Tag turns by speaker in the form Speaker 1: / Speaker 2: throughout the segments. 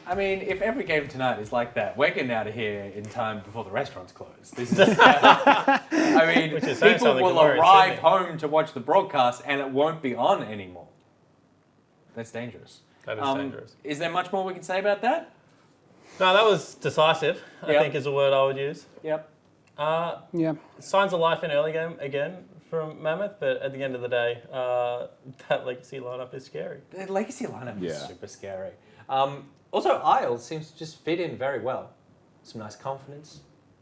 Speaker 1: I mean, if every game tonight is like that, we're getting out of here in time before the restaurants close. This is, I mean, people will arrive home to watch the broadcast and it won't be on anymore. That's dangerous.
Speaker 2: That is dangerous.
Speaker 1: Is there much more we can say about that?
Speaker 2: No, that was decisive, I think is a word I would use.
Speaker 1: Yep.
Speaker 2: Signs of life in early game again from Mammoth, but at the end of the day, that legacy lineup is scary.
Speaker 1: The legacy lineup is super scary. Also, Isles seems to just fit in very well. Some nice confidence.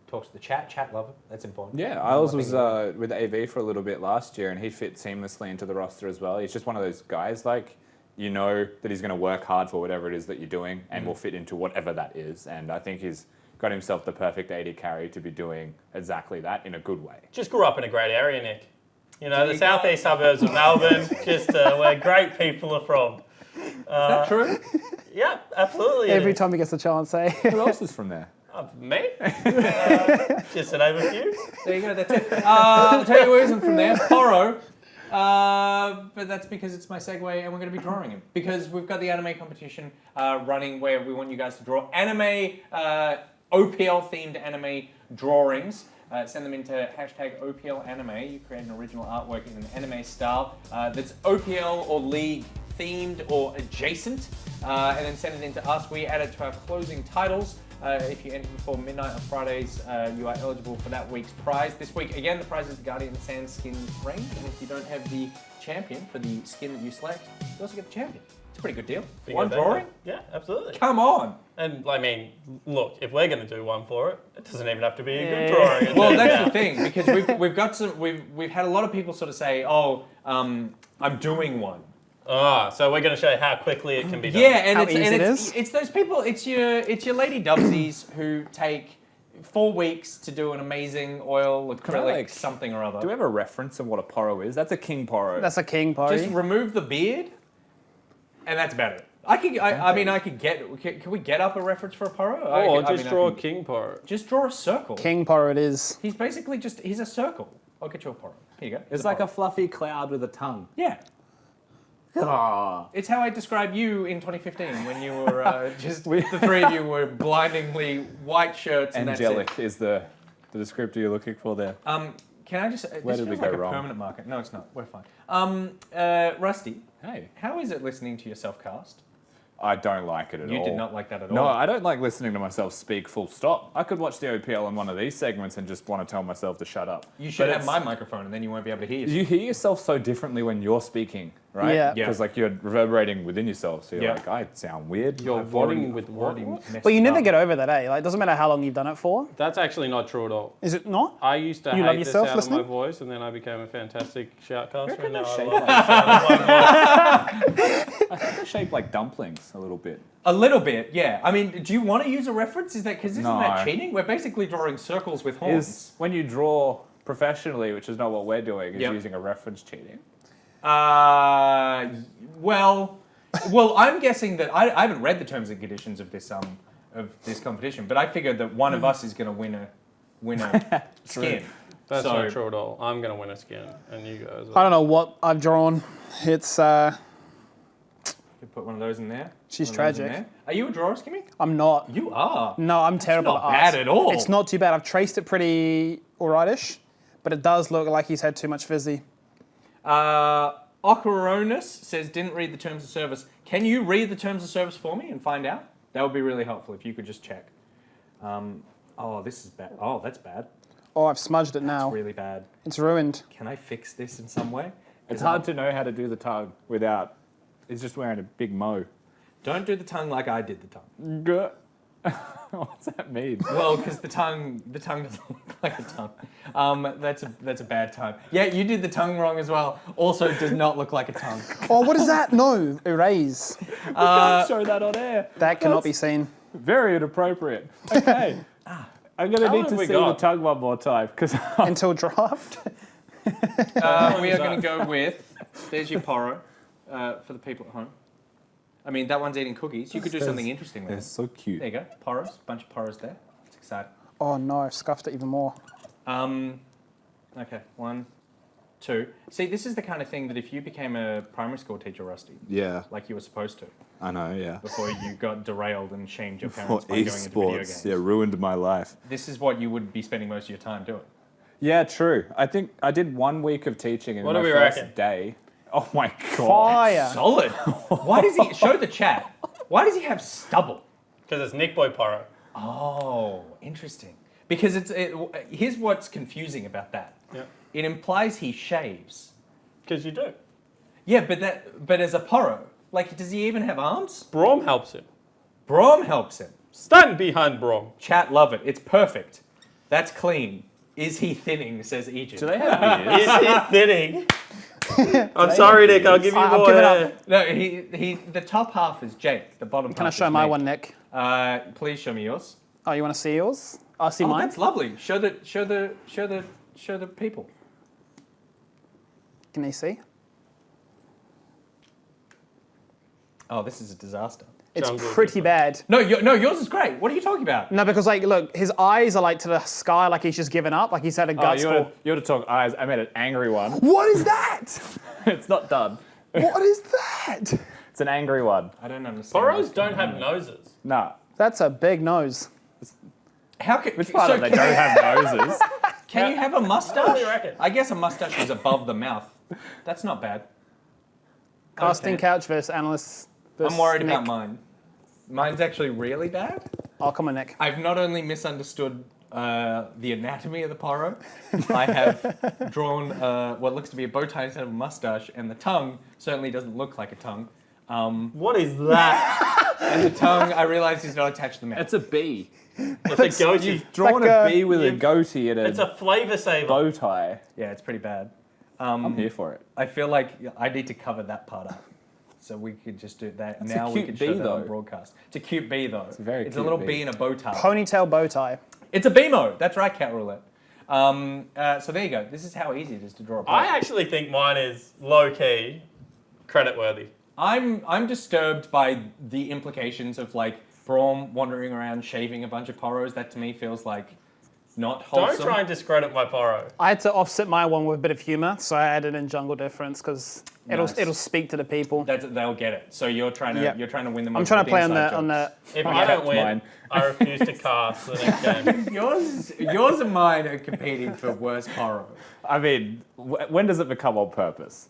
Speaker 1: Talks to the chat. Chat love it. That's important.
Speaker 3: Yeah, Isles was with AV for a little bit last year, and he fit seamlessly into the roster as well. He's just one of those guys, like, you know that he's going to work hard for whatever it is that you're doing and will fit into whatever that is. And I think he's got himself the perfect AD carry to be doing exactly that in a good way.
Speaker 2: Just grew up in a great area, Nick. You know, the southeast suburbs of Melbourne, just where great people are from.
Speaker 1: Is that true?
Speaker 2: Yeah, absolutely.
Speaker 4: Every time he gets a chance, eh?
Speaker 3: Who else is from there?
Speaker 2: Me? Just to name a few.
Speaker 1: There you go, that's it. I'll tell you who isn't from there. Poro. But that's because it's my segue and we're going to be drawing him. Because we've got the anime competition running where we want you guys to draw anime, OPL-themed anime drawings. Send them into hashtag OPL anime. You create an original artwork in an anime style that's OPL or League themed or adjacent, and then send it into us. We add it to our closing titles. If you enter before midnight on Fridays, you are eligible for that week's prize. This week, again, the prize is the Guardian Sand Skin range, and if you don't have the champion for the skin that you select, you also get the champion. It's a pretty good deal. One drawing?
Speaker 2: Yeah, absolutely.
Speaker 1: Come on!
Speaker 2: And, I mean, look, if we're going to do one for it, it doesn't even have to be a good drawing.
Speaker 1: Well, that's the thing, because we've had a lot of people sort of say, oh, I'm doing one.
Speaker 2: So we're going to show you how quickly it can be done.
Speaker 1: Yeah, and it's those people. It's your Lady Dubsies who take 4 weeks to do an amazing oil acrylic something or other.
Speaker 3: Do we have a reference of what a poro is? That's a king poro.
Speaker 4: That's a king poro.
Speaker 1: Just remove the beard, and that's about it. Can we get up a reference for a poro?
Speaker 5: Just draw a king poro.
Speaker 1: Just draw a circle.
Speaker 4: King poro it is.
Speaker 1: He's basically he's a circle. I'll get you a poro. Here you go.
Speaker 3: It's like a fluffy cloud with a tongue.
Speaker 1: Yeah. It's how I described you in 2015 when you were just the three of you were blindingly white shirts and
Speaker 3: angelic
Speaker 1: that's it.
Speaker 3: Is the descriptor you're looking for there.
Speaker 1: Can I just?
Speaker 3: Where
Speaker 1: this
Speaker 3: did we
Speaker 1: feels
Speaker 3: go
Speaker 1: like
Speaker 3: wrong?
Speaker 1: A permanent market. No, it's not. We're fine. Rusty.
Speaker 3: Hey.
Speaker 1: How is it listening to yourself cast?
Speaker 3: I don't like it at all.
Speaker 1: You did not like that at all?
Speaker 3: No, I don't like listening to myself speak full stop. I could watch the OPL in one of these segments and just want to tell myself to shut up.
Speaker 1: You should have my microphone and then you won't be able to hear yourself.
Speaker 3: You hear yourself so differently when you're speaking, right?
Speaker 4: Yeah.
Speaker 3: Because like you're reverberating within yourself. So you're like, I sound weird.
Speaker 5: You're voting with what?
Speaker 4: But you never get over that, eh? Like, it doesn't matter how long you've done it for.
Speaker 5: That's actually not true at all.
Speaker 4: Is it not?
Speaker 5: I used to
Speaker 4: You love
Speaker 5: hate the
Speaker 4: yourself
Speaker 5: sound
Speaker 4: listening?
Speaker 5: of my voice, and then I became a fantastic shoutcaster. And now I
Speaker 3: shape
Speaker 5: love the sound of my voice.
Speaker 3: I think they're shaped like dumplings a little bit.
Speaker 1: A little bit, yeah. I mean, do you want to use a reference? Is that because isn't
Speaker 3: No.
Speaker 1: that cheating? We're basically drawing circles with horns.
Speaker 3: When you draw professionally, which is not what we're doing, is
Speaker 1: Yep.
Speaker 3: using a reference cheating.
Speaker 1: Well, I'm guessing that I haven't read the terms and conditions of this competition, but I figured that one of us is going to win a skin.
Speaker 5: That's
Speaker 1: So-
Speaker 5: not true at all. I'm going to win a skin, and you guys
Speaker 4: I
Speaker 5: are.
Speaker 4: don't know what I've drawn. It's,
Speaker 1: You put one of those in there.
Speaker 4: She's
Speaker 1: one of those in
Speaker 4: tragic.
Speaker 1: there. Are you a drawer, Skimmy?
Speaker 4: I'm not.
Speaker 1: You are.
Speaker 4: No, I'm terrible
Speaker 1: not
Speaker 4: at
Speaker 1: bad
Speaker 4: art.
Speaker 1: at all.
Speaker 4: It's not too bad. I've traced it pretty alrightish, but it does look like he's had too much fizzy.
Speaker 1: Ocaronis says, didn't read the terms of service. Can you read the terms of service for me and find out? That would be really helpful if you could just check. This is bad. Oh, that's bad.
Speaker 4: Oh, I've smudged it now.
Speaker 1: It's really bad.
Speaker 4: It's ruined.
Speaker 1: Can I fix this in some way?
Speaker 3: It's hard to know how to do the tongue without. He's just wearing a big mo.
Speaker 1: Don't do the tongue like I did the tongue.
Speaker 3: What's that mean?
Speaker 1: Well, because the tongue doesn't look like a tongue. That's a bad time. Yeah, you did the tongue wrong as well. Also, does not look like a tongue.
Speaker 4: Oh, what is that? No, erase.
Speaker 3: We can't show that on air.
Speaker 4: That cannot be seen.
Speaker 3: Very inappropriate. Okay. I'm going to need to see the tongue one more time.
Speaker 4: Until draft.
Speaker 1: We are going to go with, there's your poro for the people at home. I mean, that one's eating cookies. You could do something interesting there.
Speaker 3: They're so cute.
Speaker 1: There you go. Poros. Bunch of poros there. It's exciting.
Speaker 4: Oh no, I've scuffed it even more.
Speaker 1: Okay, 1, 2. See, this is the kind of thing that if you became a primary school teacher, Rusty,
Speaker 3: Yeah.
Speaker 1: like you were supposed to,
Speaker 3: I know, yeah.
Speaker 1: before you got derailed and shamed your
Speaker 3: For
Speaker 1: parents by going into video games.
Speaker 3: esports, yeah, ruined my life.
Speaker 1: This is what you would be spending most of your time doing.
Speaker 3: Yeah, true. I think I did 1 week of teaching in
Speaker 2: What
Speaker 3: my
Speaker 2: do we
Speaker 3: first
Speaker 2: reckon?
Speaker 3: day. Oh my god.
Speaker 4: Fire.
Speaker 1: Solid. Why does he show the chat? Why does he have stubble?
Speaker 2: Because it's Nick Boy Porro.
Speaker 1: Oh, interesting. Because here's what's confusing about that.
Speaker 2: Yeah.
Speaker 1: It implies he shaves.
Speaker 2: Because you do.
Speaker 1: Yeah, but as a Porro, like, does he even have arms?
Speaker 5: Brom helps him.
Speaker 1: Brom helps him.
Speaker 5: Stand behind Brom.
Speaker 1: Chat love it. It's perfect. That's clean. Is he thinning? Says Egypt.
Speaker 3: Do they have beards?
Speaker 2: Is he thinning? I'm sorry, Nick. I'll give you
Speaker 4: I'll
Speaker 2: more
Speaker 4: give it
Speaker 2: hair.
Speaker 4: up.
Speaker 1: No, the top half is Jake. The bottom
Speaker 4: Can I
Speaker 1: half
Speaker 4: show
Speaker 1: is
Speaker 4: my
Speaker 1: Nick.
Speaker 4: one, Nick?
Speaker 1: Please show me yours.
Speaker 4: Oh, you want to see yours? I'll see
Speaker 1: Oh,
Speaker 4: mine.
Speaker 1: that's lovely. Show the people.
Speaker 4: Can they see?
Speaker 1: Oh, this is a disaster.
Speaker 4: It's
Speaker 5: Jungle
Speaker 4: pretty bad.
Speaker 1: No, yours is great. What are you talking about?
Speaker 4: No, because like, look, his eyes are like to the sky, like he's just given up, like he's had a
Speaker 3: Oh,
Speaker 4: guts
Speaker 3: you
Speaker 4: full.
Speaker 3: want to talk eyes? I meant an angry one.
Speaker 4: What is that?
Speaker 3: It's not done.
Speaker 4: What is that?
Speaker 3: It's an angry one.
Speaker 1: I don't understand.
Speaker 2: Porros don't have noses.
Speaker 3: Nah.
Speaker 4: That's a big nose.
Speaker 1: How can
Speaker 3: Which part of they don't have noses?
Speaker 1: Can you have a mustache?
Speaker 2: What do you reckon?
Speaker 1: I guess a mustache is above the mouth. That's not bad.
Speaker 4: Casting
Speaker 1: Understand.
Speaker 4: couch versus analysts.
Speaker 1: I'm worried about mine. Mine's actually really bad.
Speaker 4: Oh, come on, Nick.
Speaker 1: I've not only misunderstood the anatomy of the Porro, I have drawn what looks to be a bow tie instead of a mustache, and the tongue certainly doesn't look like a tongue.
Speaker 2: What is that?
Speaker 1: And the tongue, I realised, is not attached to the mouth.
Speaker 3: It's a bee.
Speaker 2: It's a goatee.
Speaker 3: You've drawn
Speaker 4: like
Speaker 3: a
Speaker 4: a-
Speaker 3: bee with a
Speaker 2: you've-
Speaker 3: goatee and
Speaker 2: It's
Speaker 3: a
Speaker 2: a flavor saver.
Speaker 3: bow tie.
Speaker 1: Yeah, it's pretty bad.
Speaker 3: I'm here for it.
Speaker 1: I feel like I need to cover that part up. So we could just do that.
Speaker 3: That's a
Speaker 1: now we
Speaker 3: cute
Speaker 1: can show
Speaker 3: bee,
Speaker 1: that on
Speaker 3: though.
Speaker 1: broadcast. It's a cute bee, though. It's
Speaker 3: a very
Speaker 1: It's a
Speaker 3: cute
Speaker 1: little
Speaker 3: bee.
Speaker 1: bee in a bow tie.
Speaker 4: Ponytail bow tie.
Speaker 1: It's a BMO. That's right, Cat Roulette. So there you go. This is how easy it is to draw a
Speaker 2: I
Speaker 1: portrait.
Speaker 2: actually think mine is low key, credit worthy.
Speaker 1: I'm disturbed by the implications of like Braum wandering around shaving a bunch of Poros. That to me feels like not wholesome.
Speaker 2: Don't try and discredit my Porro.
Speaker 4: I had to offset my one with a bit of humour, so I added in jungle difference because
Speaker 1: Nice.
Speaker 4: it'll speak to the people.
Speaker 1: They'll get it. So you're trying to
Speaker 4: Yep.
Speaker 1: win them.
Speaker 4: I'm
Speaker 1: over
Speaker 4: trying
Speaker 1: with
Speaker 4: to play
Speaker 1: inside
Speaker 4: on the.
Speaker 1: jokes.
Speaker 2: If
Speaker 4: Oh,
Speaker 2: I don't win,
Speaker 3: mine.
Speaker 2: I refuse to cast the next game.
Speaker 1: yours and mine are competing for worst Poro.
Speaker 3: I mean, when does it become on purpose?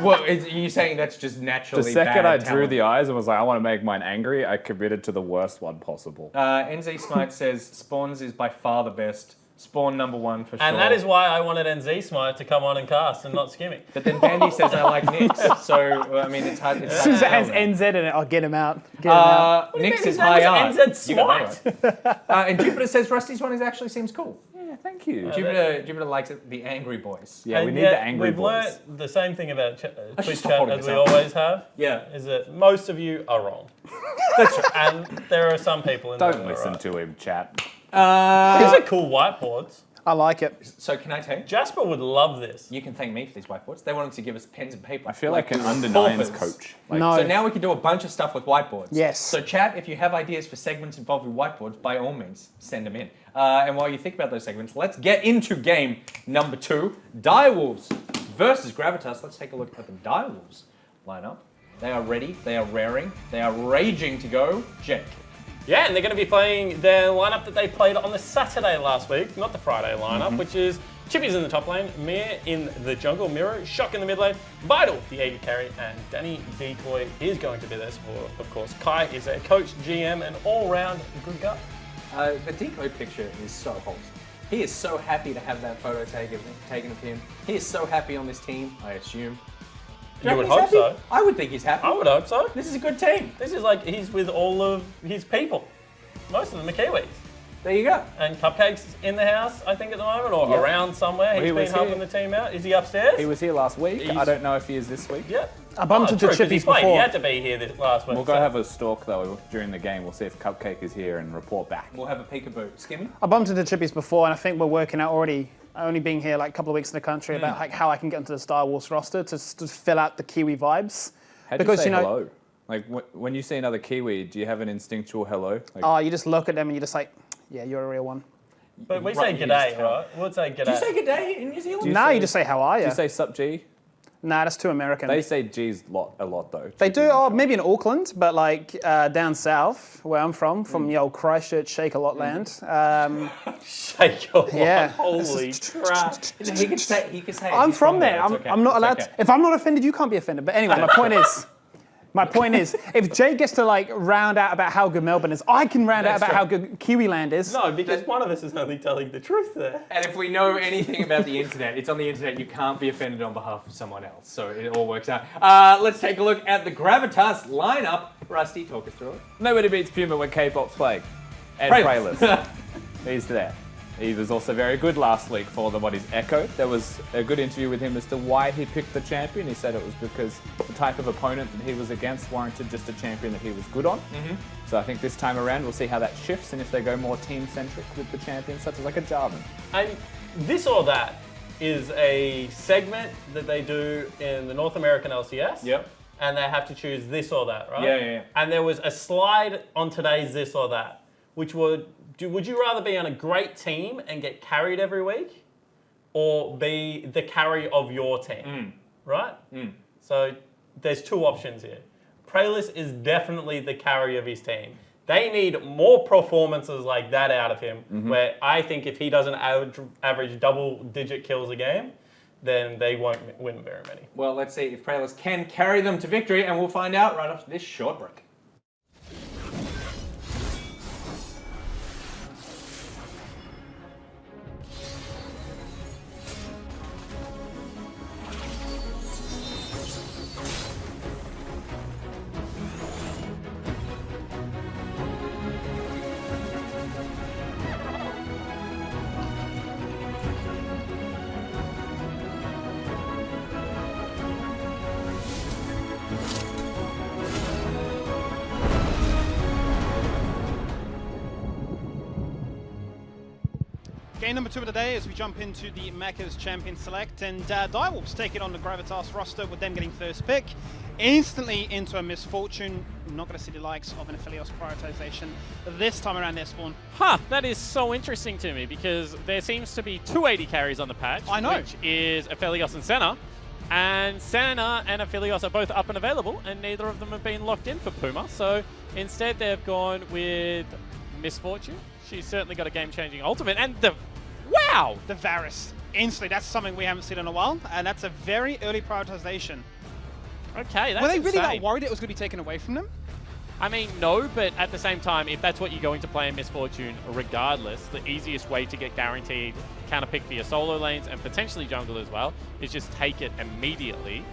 Speaker 1: Well, are you saying that's just naturally
Speaker 3: The second
Speaker 1: bad
Speaker 3: I drew
Speaker 1: talent?
Speaker 3: the eyes and was like, I want to make mine angry, I committed to the worst one possible.
Speaker 1: NZ Smite says Spawns is by far the best. Spawn #1 for sure.
Speaker 2: And that is why I wanted NZ Smite to come on and cast and not Skimmy.
Speaker 1: But then Vandy says I like Nyx. So well, I mean, it's hard. It's
Speaker 4: As
Speaker 1: hard
Speaker 4: soon as
Speaker 1: to
Speaker 4: it has
Speaker 1: tell now.
Speaker 4: NZ in it, I'll get him out. Get him out.
Speaker 2: What do you
Speaker 1: Nyx
Speaker 2: mean?
Speaker 1: is
Speaker 2: His name
Speaker 1: high
Speaker 2: is
Speaker 1: art.
Speaker 2: NZ
Speaker 1: You got
Speaker 2: Smite.
Speaker 1: that right. And Jupiter says Rusty's one is actually seems cool.
Speaker 3: Yeah, thank you.
Speaker 1: Jupiter likes it, the angry boys.
Speaker 3: Yeah, we
Speaker 2: And
Speaker 3: need
Speaker 2: yet
Speaker 3: the angry
Speaker 2: we've
Speaker 3: boys.
Speaker 2: learnt the same thing about
Speaker 1: I should
Speaker 2: Twitch
Speaker 1: stop
Speaker 2: chat
Speaker 1: holding
Speaker 2: as
Speaker 1: this
Speaker 2: we
Speaker 1: up.
Speaker 2: always have.
Speaker 1: Yeah.
Speaker 2: Is that most of you are wrong.
Speaker 1: That's true.
Speaker 2: And there are some people in there
Speaker 3: Don't
Speaker 2: that are
Speaker 3: listen
Speaker 2: right.
Speaker 3: to him, chat.
Speaker 2: These are cool whiteboards.
Speaker 4: I like it.
Speaker 1: So can I take?
Speaker 2: Jasper would love this.
Speaker 1: You can thank me for these whiteboards. They wanted to give us pens and paper.
Speaker 3: I feel like an
Speaker 1: we were
Speaker 3: under nines
Speaker 1: paupers.
Speaker 3: coach.
Speaker 4: No.
Speaker 1: So now we can do a bunch of stuff with whiteboards.
Speaker 4: Yes.
Speaker 1: So chat, if you have ideas for segments involving whiteboards, by all means, send them in. And while you think about those segments, let's get into game number 2, Direwolves versus Gravitas. Let's take a look at the Direwolves lineup. They are ready, they are raring, they are raging to go. Jake.
Speaker 2: Yeah, and they're going to be playing their lineup that they played on the Saturday last week, not the Friday lineup, which is Chippy's in the top lane, Mir in the jungle, Miro, Shock in the mid lane, Vital, the AD carry, and Danny Decoy is going to be their support, of course. Kai is their coach, GM, and all-round good guy.
Speaker 1: The Decoy picture is so wholesome. He is so happy to have that photo taken of him. He is so happy on this team, I assume. Do
Speaker 2: You would
Speaker 1: reckon he's
Speaker 2: hope
Speaker 1: happy?
Speaker 2: so.
Speaker 1: I would think he's happy.
Speaker 2: I would hope so.
Speaker 1: This is a good team.
Speaker 2: This is like he's with all of his people. Most of them are Kiwis.
Speaker 1: There you go.
Speaker 2: And Cupcake's in the house, I think, at the moment, or
Speaker 1: Yep.
Speaker 2: around somewhere.
Speaker 3: He
Speaker 2: He's
Speaker 3: was
Speaker 2: been helping
Speaker 3: here.
Speaker 2: the team out. Is he upstairs?
Speaker 3: He was here last week.
Speaker 2: He's-
Speaker 3: I don't know if he is this week.
Speaker 2: Yep.
Speaker 4: I bumped into
Speaker 2: true, 'cause
Speaker 4: Chippy's
Speaker 2: he's playing. He
Speaker 4: before.
Speaker 2: had to be here this last week.
Speaker 3: We'll go
Speaker 2: so-
Speaker 3: have a stalk though during the game. We'll see if Cupcake is here and report back.
Speaker 1: We'll have a peekaboo. Skimmy?
Speaker 4: I bumped into Chippy's before, and I think we're working out already. Only being here like a couple of weeks in the country about like how I can get into the Star Wars roster to fill out the Kiwi vibes.
Speaker 3: How do
Speaker 4: Because,
Speaker 3: you say
Speaker 4: you know-
Speaker 3: hello? Like when you see another Kiwi, do you have an instinctual hello? Like,
Speaker 4: Oh, you just look at them and you're just like, yeah, you're a real one.
Speaker 2: But we
Speaker 1: Right,
Speaker 2: say
Speaker 1: you just
Speaker 2: g'day,
Speaker 1: tell.
Speaker 2: right? We'll say g'day.
Speaker 1: Do you say good day in New Zealand?
Speaker 3: Do you
Speaker 4: No,
Speaker 3: say-
Speaker 4: you just say how are
Speaker 3: do
Speaker 4: you?
Speaker 3: you say sup G?
Speaker 4: Nah, that's too American.
Speaker 3: They say G's a lot though.
Speaker 4: They do, maybe in Auckland, but like down south, where I'm from the old Christchurch Shake-a-Lot land.
Speaker 2: Shake a lot.
Speaker 4: Yeah.
Speaker 2: Holy crap.
Speaker 1: He could say.
Speaker 4: I'm
Speaker 1: he's
Speaker 4: from there.
Speaker 1: It's okay.
Speaker 4: I'm not
Speaker 1: It's
Speaker 4: allowed
Speaker 1: okay.
Speaker 4: to. If I'm not offended, you can't be offended. But anyway, my point is, if Jay gets to like round out about how good Melbourne is, I can round out
Speaker 1: That's
Speaker 4: about
Speaker 1: true.
Speaker 4: how good Kiwiland is.
Speaker 2: No, because one of us is only telling the truth there.
Speaker 1: And if we know anything about the internet, it's on the internet. You can't be offended on behalf of someone else. So it all works out. Let's take a look at the Gravitas lineup. Rusty, talk us through it.
Speaker 3: Nobody beats Puma when K-pop's playing. And
Speaker 1: Prayless.
Speaker 3: Prayless. He's there. He was also very good last week for the Body's Echo. There was a good interview with him as to why he picked the champion. He said it was because the type of opponent that he was against warranted just a champion that he was good on. So I think this time around we'll see how that shifts and if they go more team-centric with the champions, such as like a Jarvan.
Speaker 2: And this or that is a segment that they do in the North American LCS.
Speaker 1: Yep.
Speaker 2: And they have to choose this or that, right?
Speaker 1: Yeah.
Speaker 2: And there was a slide on today's this or that, which would you rather be on a great team and get carried every week, or be the carry of your team, right? So there's two options here. Prayless is definitely the carry of his team. They need more performances like that out of him, where I think if he doesn't average double-digit kills a game, then they won't win very many.
Speaker 1: Well, let's see if Prayless can carry them to victory, and we'll find out right after this short break.
Speaker 4: Game number 2 of the day as we jump into the Macca's Champion Select, and Direwolves taking on the Gravitas roster with them getting first pick. Instantly into a misfortune. Not going to see the likes of an Aphelios prioritization this time around their spawn.
Speaker 5: That is so interesting to me because there seems to be 280 carries on the patch.
Speaker 4: I know.
Speaker 5: Which is Aphelios and Senna. And Senna and Aphelios are both up and available, and neither of them have been locked in for Puma. So instead they've gone with Misfortune. She's certainly got a game-changing ultimate, and wow!
Speaker 4: The Varus. Instantly, that's something we haven't seen in a while, and that's a very early prioritization.
Speaker 5: Okay, that's
Speaker 4: Were they really that
Speaker 5: insane.
Speaker 4: worried it was going to be taken away from them?
Speaker 5: I mean, no, but at the same time, if that's what you're going to play in Misfortune, regardless, the easiest way to get guaranteed counter pick for your solo lanes and potentially jungle as well is just take it immediately.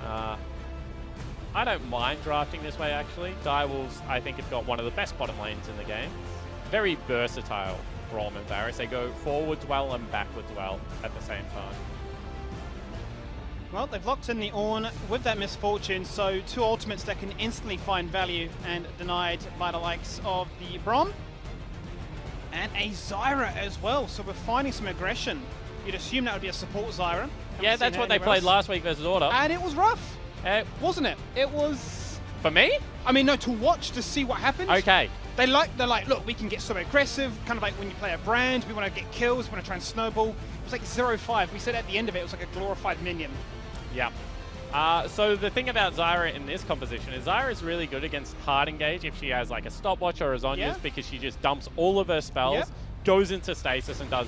Speaker 5: I don't mind drafting this way, actually. Direwolves, I think, have got one of the best bottom lanes in the game. Very versatile, Braum and Varus. They go forwards well and backwards well at the same time.
Speaker 4: Well, they've locked in the Ornn with that Misfortune, so two ultimates that can instantly find value and denied by the likes of the Braum. And a Zyra as well, so we're finding some aggression. You'd assume that would be a support Zyra.
Speaker 5: Yeah, that's what they played last week versus Order.
Speaker 4: And it was rough, wasn't it? It was...
Speaker 5: For me?
Speaker 4: I mean, no, to watch, to see what happens.
Speaker 5: Okay.
Speaker 4: They're like, look, we can get so aggressive, kind of like when you play a brand, we want to get kills, we want to try and snowball. It was like 0-5. We said at the end of it was like a glorified minion.
Speaker 5: Yeah. So the thing about Zyra in this composition is Zyra is really good against hard engage if she has like a stopwatch or a Zhonya's because she just dumps all of her spells, goes into stasis and does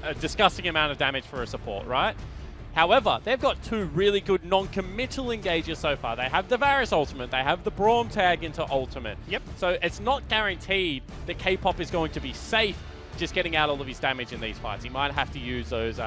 Speaker 5: a disgusting amount of damage for a support, right? However, they've got two really good non-committal engagers so far. They have the Varus ultimate, they have the Braum tag into ultimate. So it's not guaranteed that K-pop is going to be safe just getting out all of his damage in these fights. He might have to use those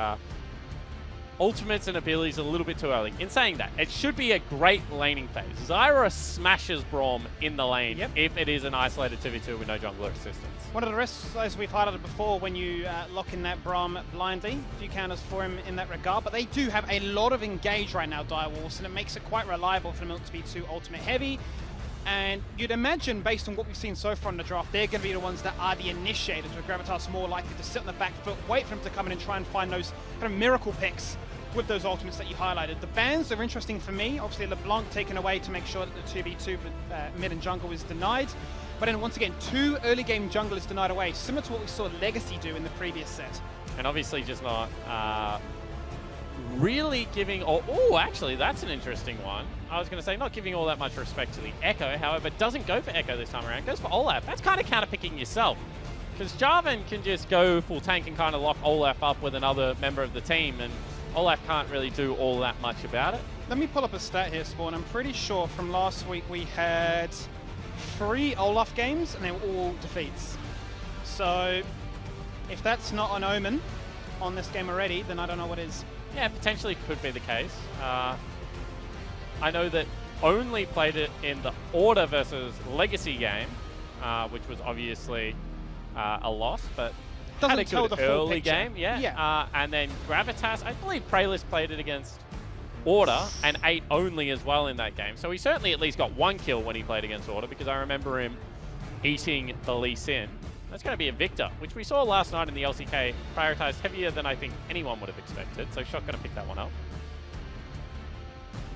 Speaker 5: ultimates and abilities a little bit too early. In saying that, it should be a great laning phase. Zyra smashes Braum in the lane if it is an isolated 2v2 with no jungler assistance.
Speaker 4: One of the risks, as we've highlighted before, when you lock in that Braum blindly, a few counters for him in that regard, but they do have a lot of engage right now, Direwolves, and it makes it quite reliable for them not to be too ultimate heavy. And you'd imagine, based on what we've seen so far in the draft, they're going to be the ones that are the initiators, with Gravitas more likely to sit on the back foot, wait for them to come in and try and find those kind of miracle picks with those ultimates that you highlighted. The bans are interesting for me. Obviously, LeBlanc taken away to make sure that the 2v2 mid and jungle is denied. But then once again, two early game junglers denied away, similar to what we saw Legacy do in the previous set.
Speaker 5: And obviously just not really giving, actually, that's an interesting one. I was going to say not giving all that much respect to the Echo, however, doesn't go for Echo this time around, goes for Olaf. That's kind of counterpicking yourself, because Jarvan can just go full tank and kind of lock Olaf up with another member of the team, and Olaf can't really do all that much about it.
Speaker 4: Let me pull up a stat here, Spawn. I'm pretty sure from last week we had 3 Olaf games, and they were all defeats. So if that's not an omen on this game already, then I don't know what is.
Speaker 5: Yeah, potentially could be the case. I know that only played it in the Order versus Legacy game, which was obviously a loss, but
Speaker 4: Doesn't
Speaker 5: had a
Speaker 4: tell
Speaker 5: good
Speaker 4: the full
Speaker 5: early
Speaker 4: picture.
Speaker 5: game. Yeah.
Speaker 4: Yeah.
Speaker 5: And then Gravitas, I believe Praylist played it against Order and 8 only as well in that game. So he certainly at least got 1 kill when he played against Order, because I remember him eating the Lee Sin. That's going to be a Victor, which we saw last night in the LCK, prioritized heavier than I think anyone would have expected. So Shock going to pick that one up.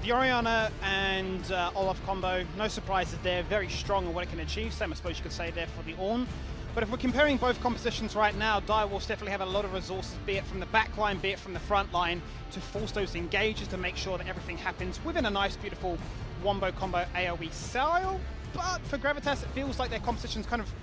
Speaker 4: The Orianna and Olaf combo, no surprises there, very strong in what it can achieve. Same I suppose you could say there for the Ornn. But if we're comparing both compositions right now, Direwolves definitely have a lot of resources, be it from the back line, be it from the front line, to force those engages to make sure that everything happens within a nice, beautiful wombo combo AoE style. But for Gravitas, it feels like their composition's kind of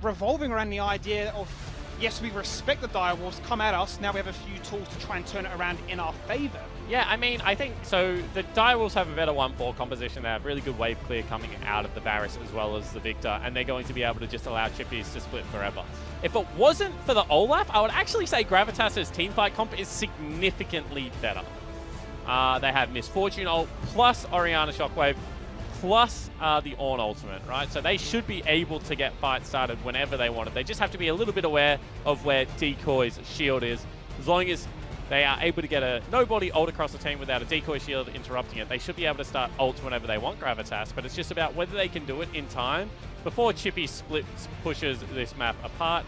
Speaker 4: revolving around the idea of, yes, we respect the Direwolves, come at us, now we have a few tools to try and turn it around in our favor.
Speaker 5: Yeah, I mean, I think, so the Direwolves have a better 1-4 composition. They have really good wave clear coming out of the Varus as well as the Victor, and they're going to be able to just allow Chippies to split forever. If it wasn't for the Olaf, I would actually say Gravitas' teamfight comp is significantly better. They have Misfortune ult plus Orianna Shockwave plus the Ornn ultimate, right? So they should be able to get fights started whenever they want it. They just have to be a little bit aware of where Decoy's shield is. As long as they are able to get a nobody ult across the team without a decoy shield interrupting it, they should be able to start ults whenever they want Gravitas, but it's just about whether they can do it in time before Chippy pushes this map apart.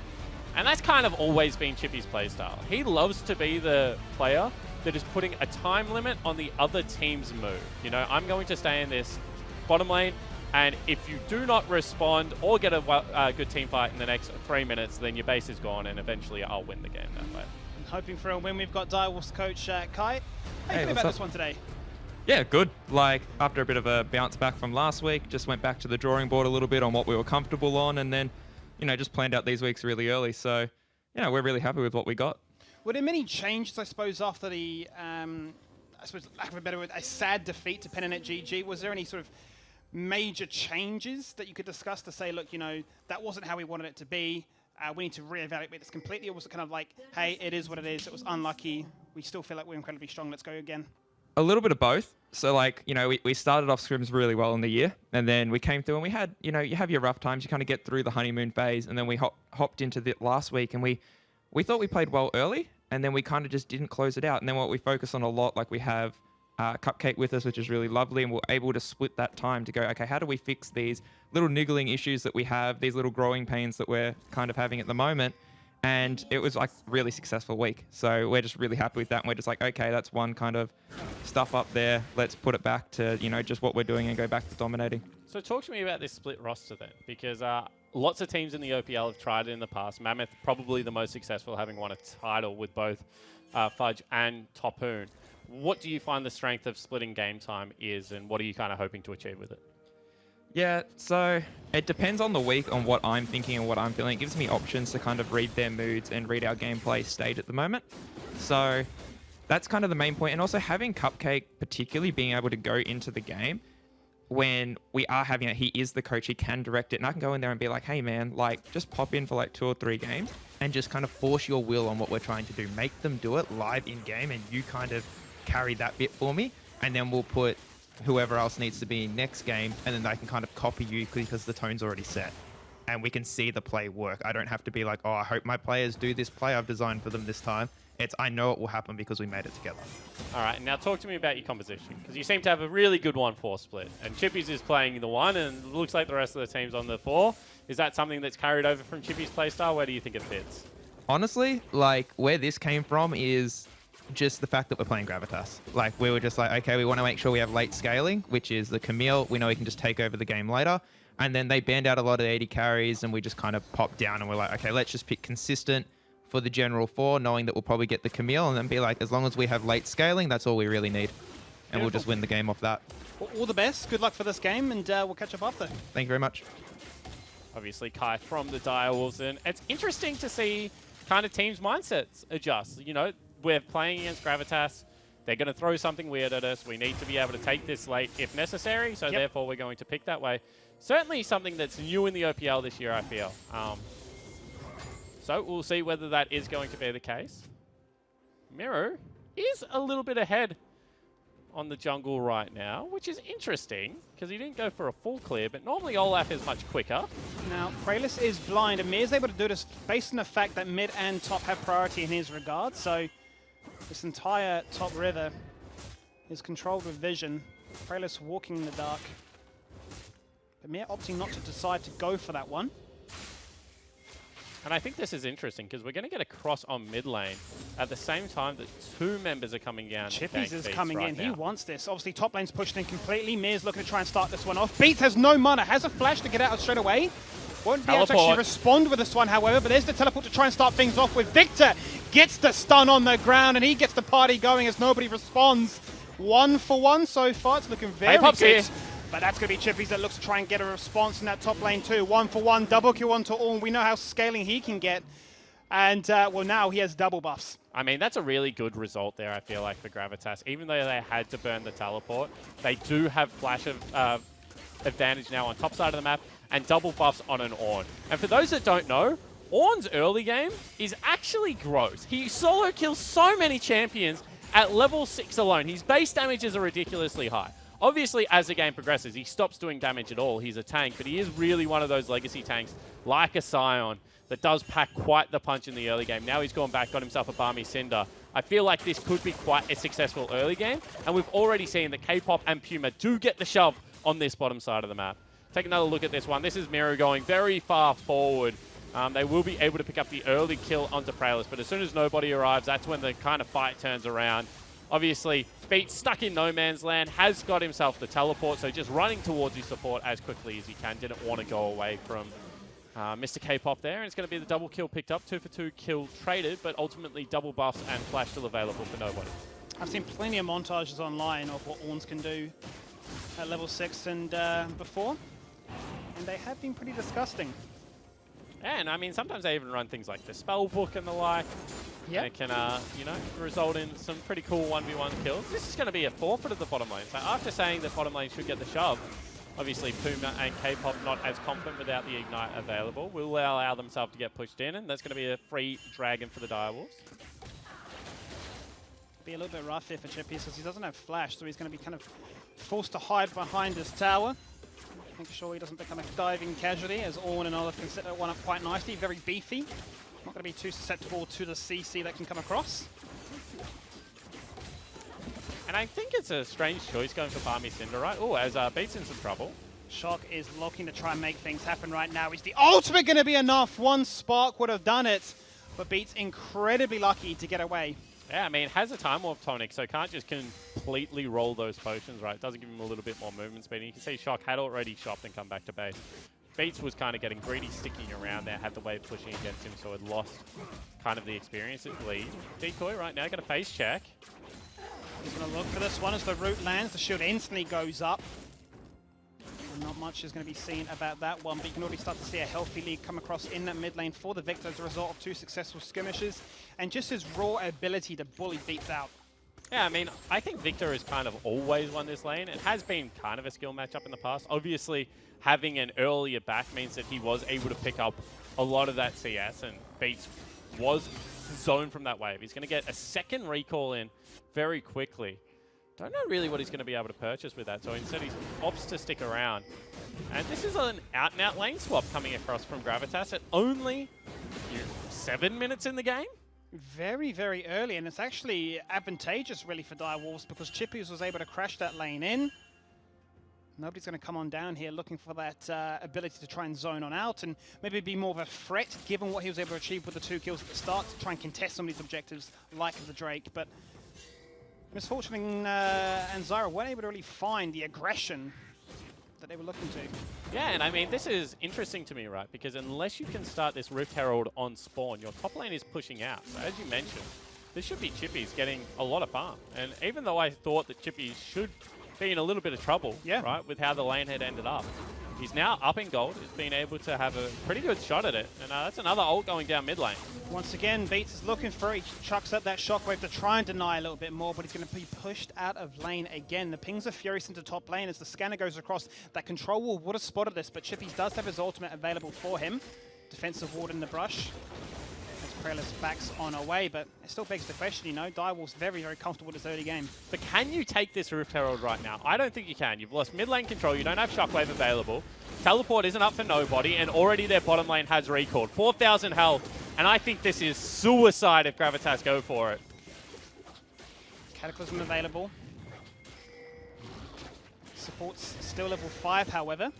Speaker 5: And that's kind of always been Chippy's playstyle. He loves to be the player that is putting a time limit on the other team's move. You know, I'm going to stay in this bottom lane, and if you do not respond or get a good team fight in the next 3 minutes, then your base is gone, and eventually I'll win the game that way.
Speaker 4: And hoping for a win, we've got Direwolves coach Kai. How you feeling about this one today?
Speaker 6: Yeah, good. Like, after a bit of a bounce back from last week, just went back to the drawing board a little bit on what we were comfortable on, and then, you know, just planned out these weeks really early. So, you know, we're really happy with what we got.
Speaker 4: Were there many changes, I suppose, after the, I suppose, lack of a better word, a sad defeat to Penn at GG? Was there any sort of major changes that you could discuss to say, look, you know, that wasn't how we wanted it to be, we need to reevaluate this completely? Or was it kind of like, hey, it is what it is, it was unlucky, we still feel like we're incredibly strong, let's go again?
Speaker 6: A little bit of both. So, like, you know, we started off scrims really well in the year, and then we came through and we had, you know, you have your rough times, you kind of get through the honeymoon phase, and then we hopped into the last week, and we thought we played well early, and then we kind of just didn't close it out. And then what we focus on a lot, like we have Cupcake with us, which is really lovely, and we're able to split that time to go, okay, how do we fix these little niggling issues that we have, these little growing pains that we're kind of having at the moment? And it was like really successful week. So we're just really happy with that. And we're just like, okay, that's one kind of stuff up there. Let's put it back to, you know, just what we're doing and go back to dominating.
Speaker 5: So talk to me about this split roster then, because lots of teams in the OPL have tried it in the past. Mammoth probably the most successful, having won a title with both Fudge and Topoon. What do you find the strength of splitting game time is, and what are you kind of hoping to achieve with it?
Speaker 6: Yeah, so it depends on the week on what I'm thinking and what I'm feeling. It gives me options to kind of read their moods and read our gameplay state at the moment. So that's kind of the main point. And also having Cupcake particularly being able to go into the game when we are having it, he is the coach, he can direct it. And I can go in there and be like, hey man, like just pop in for like 2 or 3 games and just kind of force your will on what we're trying to do. Make them do it live in game and you kind of carry that bit for me. And then we'll put whoever else needs to be in next game, and then they can kind of copy you because the tone's already set. And we can see the play work. I don't have to be like, oh, I hope my players do this play I've designed for them this time. It's, I know it will happen because we made it together.
Speaker 5: All right, now talk to me about your composition, because you seem to have a really good 1-4 split. And Chippies is playing the 1, and it looks like the rest of the team's on the 4. Is that something that's carried over from Chippies' playstyle? Where do you think it fits?
Speaker 6: Honestly, like, where this came from is just the fact that we're playing Gravitas. Like, we were just like, okay, we want to make sure we have late scaling, which is the Camille. We know we can just take over the game later. And then they banned out a lot of 80 carries, and we just kind of popped down, and we're like, okay, let's just pick consistent for the General 4, knowing that we'll probably get the Camille, and then be like, as long as we have late scaling, that's all we really need. And we'll just win the game off that.
Speaker 4: Well, all the best. Good luck for this game, and we'll catch up after.
Speaker 6: Thank you very much.
Speaker 5: Obviously, Kai from the Direwolves, and it's interesting to see kind of teams' mindsets adjust. You know, we're playing against Gravitas. They're going to throw something weird at us. We need to be able to take this late if necessary, so therefore we're going to pick that way. Certainly something that's new in the OPL this year, I feel. So we'll see whether that is going to be the case. Miru is a little bit ahead on the jungle right now, which is interesting because he didn't go for a full clear, but normally Olaf is much quicker.
Speaker 4: Now, Praelis is blind, and Mir is able to do this based on the fact that mid and top have priority in his regard, so this entire top river is controlled with vision. Praelis walking in the dark, but Mir opting not to decide to go for that one.
Speaker 5: And I think this is interesting because we're going to get a cross on mid lane at the same time that two members are coming down.
Speaker 4: Chippies is
Speaker 5: Beats
Speaker 4: coming
Speaker 5: right
Speaker 4: in.
Speaker 5: now.
Speaker 4: He wants this. Obviously, top lane's pushed in completely. Mir's looking to try and start this one off. Beats has no mana. Has a flash to get out straight away. Won't be able to actually respond with this one, however, but there's the teleport to try and start things off with Victor. Gets the stun on the ground, and he gets the party going as nobody responds. 1 for 1 so far. It's looking very good.
Speaker 5: Here.
Speaker 4: But that's going to be Chippies that looks to try and get a response in that top lane too. 1 for 1, double kill onto Ornn. We know how scaling he can get. And, well, now he has double buffs.
Speaker 5: I mean, that's a really good result there, I feel like, for Gravitas. Even though they had to burn the teleport, they do have flash of advantage now on top side of the map and double buffs on an Ornn. And for those that don't know, Ornn's early game is actually gross. He solo kills so many champions at level 6 alone. His base damages are ridiculously high. Obviously, as the game progresses, he stops doing damage at all. He's a tank, but he is really one of those legacy tanks, like a Scion, that does pack quite the punch in the early game. Now he's gone back, got himself a Barmy Cinder. I feel like this could be quite a successful early game, and we've already seen that K-Pop and Puma do get the shove on this bottom side of the map. Take another look at this one. This is Miru going very far forward. They will be able to pick up the early kill onto Praelis, but as soon as nobody arrives, that's when the kind of fight turns around. Obviously, Beats stuck in no man's land, has got himself the teleport, so just running towards his support as quickly as he can. Didn't want to go away from Mr. K-Pop there, and it's going to be the double kill picked up. 2 for 2 kill traded, but ultimately double buffs and flash still available for nobody.
Speaker 4: I've seen plenty of montages online of what Ornns can do at level 6 and before, and they have been pretty disgusting.
Speaker 5: And, I mean, sometimes they even run things like the spell book and the like.
Speaker 4: Yeah.
Speaker 5: It can, you know, result in some pretty cool 1v1 kills. This is going to be a forfeit of the bottom lane. So after saying that bottom lane should get the shove, obviously Puma and K-Pop not as confident without the Ignite available. Will allow themselves to get pushed in, and that's going to be a free dragon for the Direwolves.
Speaker 4: Be a little bit rough here for Chippies because he doesn't have flash, so he's going to be kind of forced to hide behind his tower. Making sure he doesn't become a diving casualty, as Ornn and Olaf can set that one up quite nicely. Very beefy. Not going to be too susceptible to the CC that can come across.
Speaker 5: And I think it's a strange choice going for Barmy Cinder, right? Oh, as Beats in some trouble.
Speaker 4: Shock is looking to try and make things happen right now. Is the ultimate going to be enough? One spark would have done it, but Beats incredibly lucky to get away.
Speaker 5: Yeah, I mean, it has a Time Warp tonic, so can't just completely roll those potions, right? It doesn't give him a little bit more movement speed. And you can see Shock had already shopped and come back to base. Beats was kind of getting greedy, sticking around there, had the wave pushing against him, so had lost kind of the experience at lead. Decoy right now, got a face check.
Speaker 4: He's going to look for this one as the root lands. The shield instantly goes up. And not much is going to be seen about that one, but you can already start to see a healthy lead come across in that mid lane for the Victor as a result of 2 successful skirmishes and just his raw ability to bully Beats out.
Speaker 5: Yeah, I mean, I think Victor has kind of always won this lane. It has been kind of a skill matchup in the past. Obviously, having an earlier back means that he was able to pick up a lot of that CS, and Beats was zoned from that wave. He's going to get a second recall in very quickly. Don't know really what he's going to be able to purchase with that, so instead he opts to stick around. And this is an out-and-out lane swap coming across from Gravitas at only 7 minutes in the game.
Speaker 4: Very, very early, and it's actually advantageous really for Direwolves because Chippies was able to crash that lane in. Nobody's going to come on down here looking for that ability to try and zone on out and maybe be more of a threat given what he was able to achieve with the 2 kills at the start to try and contest some of these objectives like the Drake. But Misfortune and Zyra weren't able to really find the aggression that they were looking to.
Speaker 5: Yeah, and I mean, this is interesting to me, right? Because unless you can start this Rift Herald on spawn, your top lane is pushing out. So as you mentioned, this should be Chippy's getting a lot of farm. And even though I thought that Chippy should be in a little bit of trouble, right, with how the lane had ended up, he's now up in gold. He's been able to have a pretty good shot at it. And that's another ult going down mid lane.
Speaker 4: Once again, Beats is looking for it. He chucks up that shockwave to try and deny a little bit more, but he's going to be pushed out of lane again. The pings are furious into top lane as the scanner goes across. That control wall would have spotted this, but Chippy does have his ultimate available for him. Defensive ward in the brush. Prellis backs on away, but it still begs the question, you know, Direwolf's very, very comfortable with this early game.
Speaker 5: But can you take this Rift Herald right now? I don't think you can. You've lost mid lane control, you don't have Shockwave available. Teleport isn't up for nobody, and already their bottom lane has recalled. 4,000 health, and I think this is suicide if Gravitas go for it.
Speaker 4: Cataclysm available. Support's still level 5, however.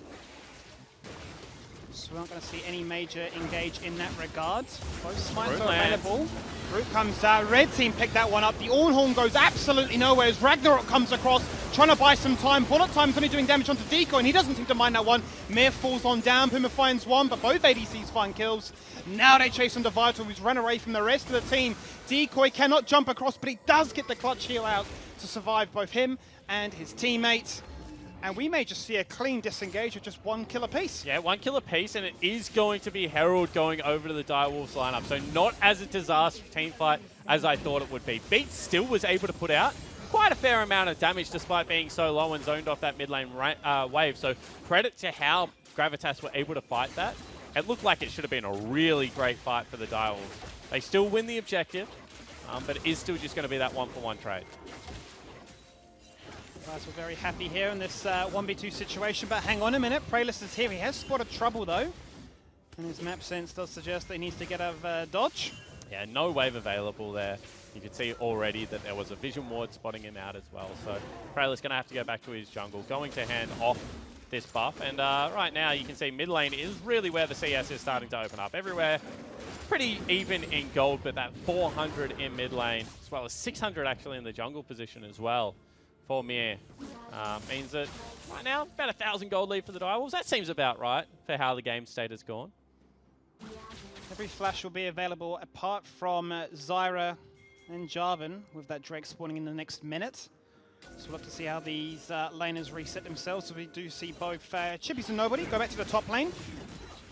Speaker 4: So we're not going to see any major engage in that regard. Both smites are available. Root comes out. Red team picked that one up. The Ornhorn goes absolutely nowhere as Ragnarok comes across, trying to buy some time. Bullet Time's only doing damage onto Decoy, and he doesn't seem to mind that one. Mir falls on down. Puma finds one, but both ADCs find kills. Now they chase onto Vital, who's run away from the rest of the team. Decoy cannot jump across, but he does get the clutch heal out to survive both him and his teammates. And we may just see a clean disengage with just 1 kill apiece.
Speaker 5: Yeah, 1 kill apiece, and it is going to be Herald going over to the Direwolves lineup. So not as a disastrous team fight as I thought it would be. Beats still was able to put out quite a fair amount of damage despite being so low and zoned off that mid lane wave. So credit to how Gravitas were able to fight that. It looked like it should have been a really great fight for the Direwolves. They still win the objective, but it is still just going to be that 1-for-1 trade.
Speaker 4: Guys, we're very happy here in this 1v2 situation, but hang on a minute. Prellis is here. He has spotted trouble, though. And his map sense does suggest that he needs to get out of dodge.
Speaker 5: Yeah, no wave available there. You can see already that there was a vision ward spotting him out as well. So Prellis going to have to go back to his jungle, going to hand off this buff. And right now you can see mid lane is really where the CS is starting to open up. Everywhere pretty even in gold, but that 400 in mid lane, as well as 600 actually in the jungle position as well. For Mir. Means that right now, about 1,000 gold lead for the Direwolves. That seems about right for how the game state has gone.
Speaker 4: Every flash will be available apart from Zyra and Jarvan, with that Drake spawning in the next minute. So we'll have to see how these laners reset themselves. So we do see both Chippies and Nobody go back to the top lane.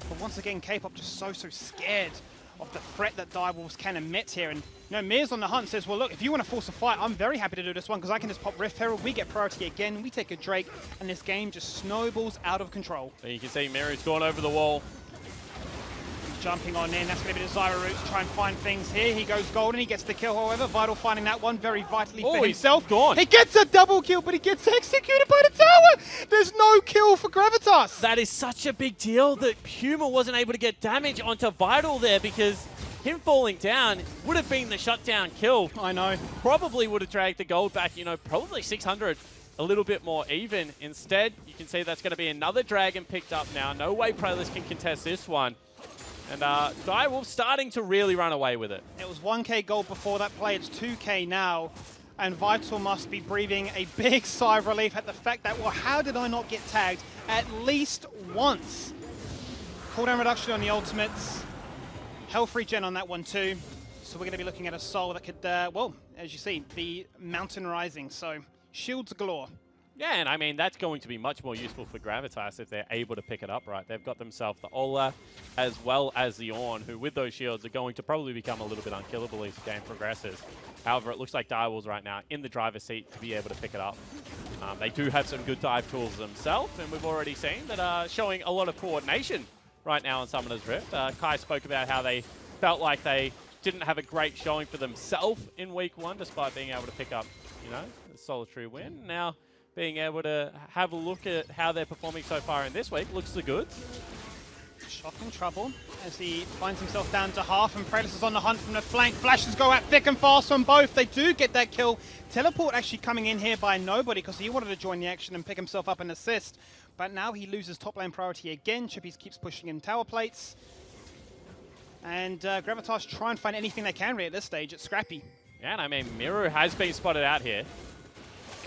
Speaker 4: But once again, K-pop just so scared of the threat that Direwolves can emit here. And you know, Mir's on the hunt, says, well, look, if you want to force a fight, I'm very happy to do this one because I can just pop Rift Herald, we get priority again, we take a Drake, and this game just snowballs out of control.
Speaker 5: So you can see Miru's gone over the wall.
Speaker 4: He's jumping on in, that's going to be the Zyra route to try and find things here. He goes golden, he gets the kill, however. Vital finding that one very vitally for himself.
Speaker 5: Gone.
Speaker 4: He gets a double kill, but he gets executed by the tower. There's no kill for Gravitas.
Speaker 5: That is such a big deal that Puma wasn't able to get damage onto Vital there because him falling down would have been the shutdown kill.
Speaker 4: I know.
Speaker 5: Probably would have dragged the gold back, you know, probably 600, a little bit more even. Instead, you can see that's going to be another dragon picked up now. No way Prellis can contest this one. And Direwolf starting to really run away with it.
Speaker 4: It was 1k gold before that play, it's 2k now. And Vital must be breathing a big sigh of relief at the fact that, well, how did I not get tagged at least once? Cooldown reduction on the ultimates. Health regen on that one too. So we're going to be looking at a soul that could, well, as you see, be mountain rising. So shields galore.
Speaker 5: Yeah, and I mean, that's going to be much more useful for Gravitas if they're able to pick it up right. They've got themselves the Ola as well as the Ornn, who with those shields are going to probably become a little bit unkillable as the game progresses. However, it looks like Direwolves right now in the driver's seat to be able to pick it up. They do have some good dive tools themselves, and we've already seen that are showing a lot of coordination right now in Summoner's Rift. Kai spoke about how they felt like they didn't have a great showing for themselves in week 1, despite being able to pick up, you know, a solitary win. Now, being able to have a look at how they're performing so far in this week looks the goods.
Speaker 4: Shocking trouble as he finds himself down to half, and Prellis is on the hunt from the flank. Flashes go out thick and fast on both. They do get that kill. Teleport actually coming in here by Nobody because he wanted to join the action and pick himself up an assist. But now he loses top lane priority again. Chippies keeps pushing in tower plates. And Gravitas try and find anything they can really at this stage. It's scrappy.
Speaker 5: Yeah, and I mean, Miru has been spotted out here.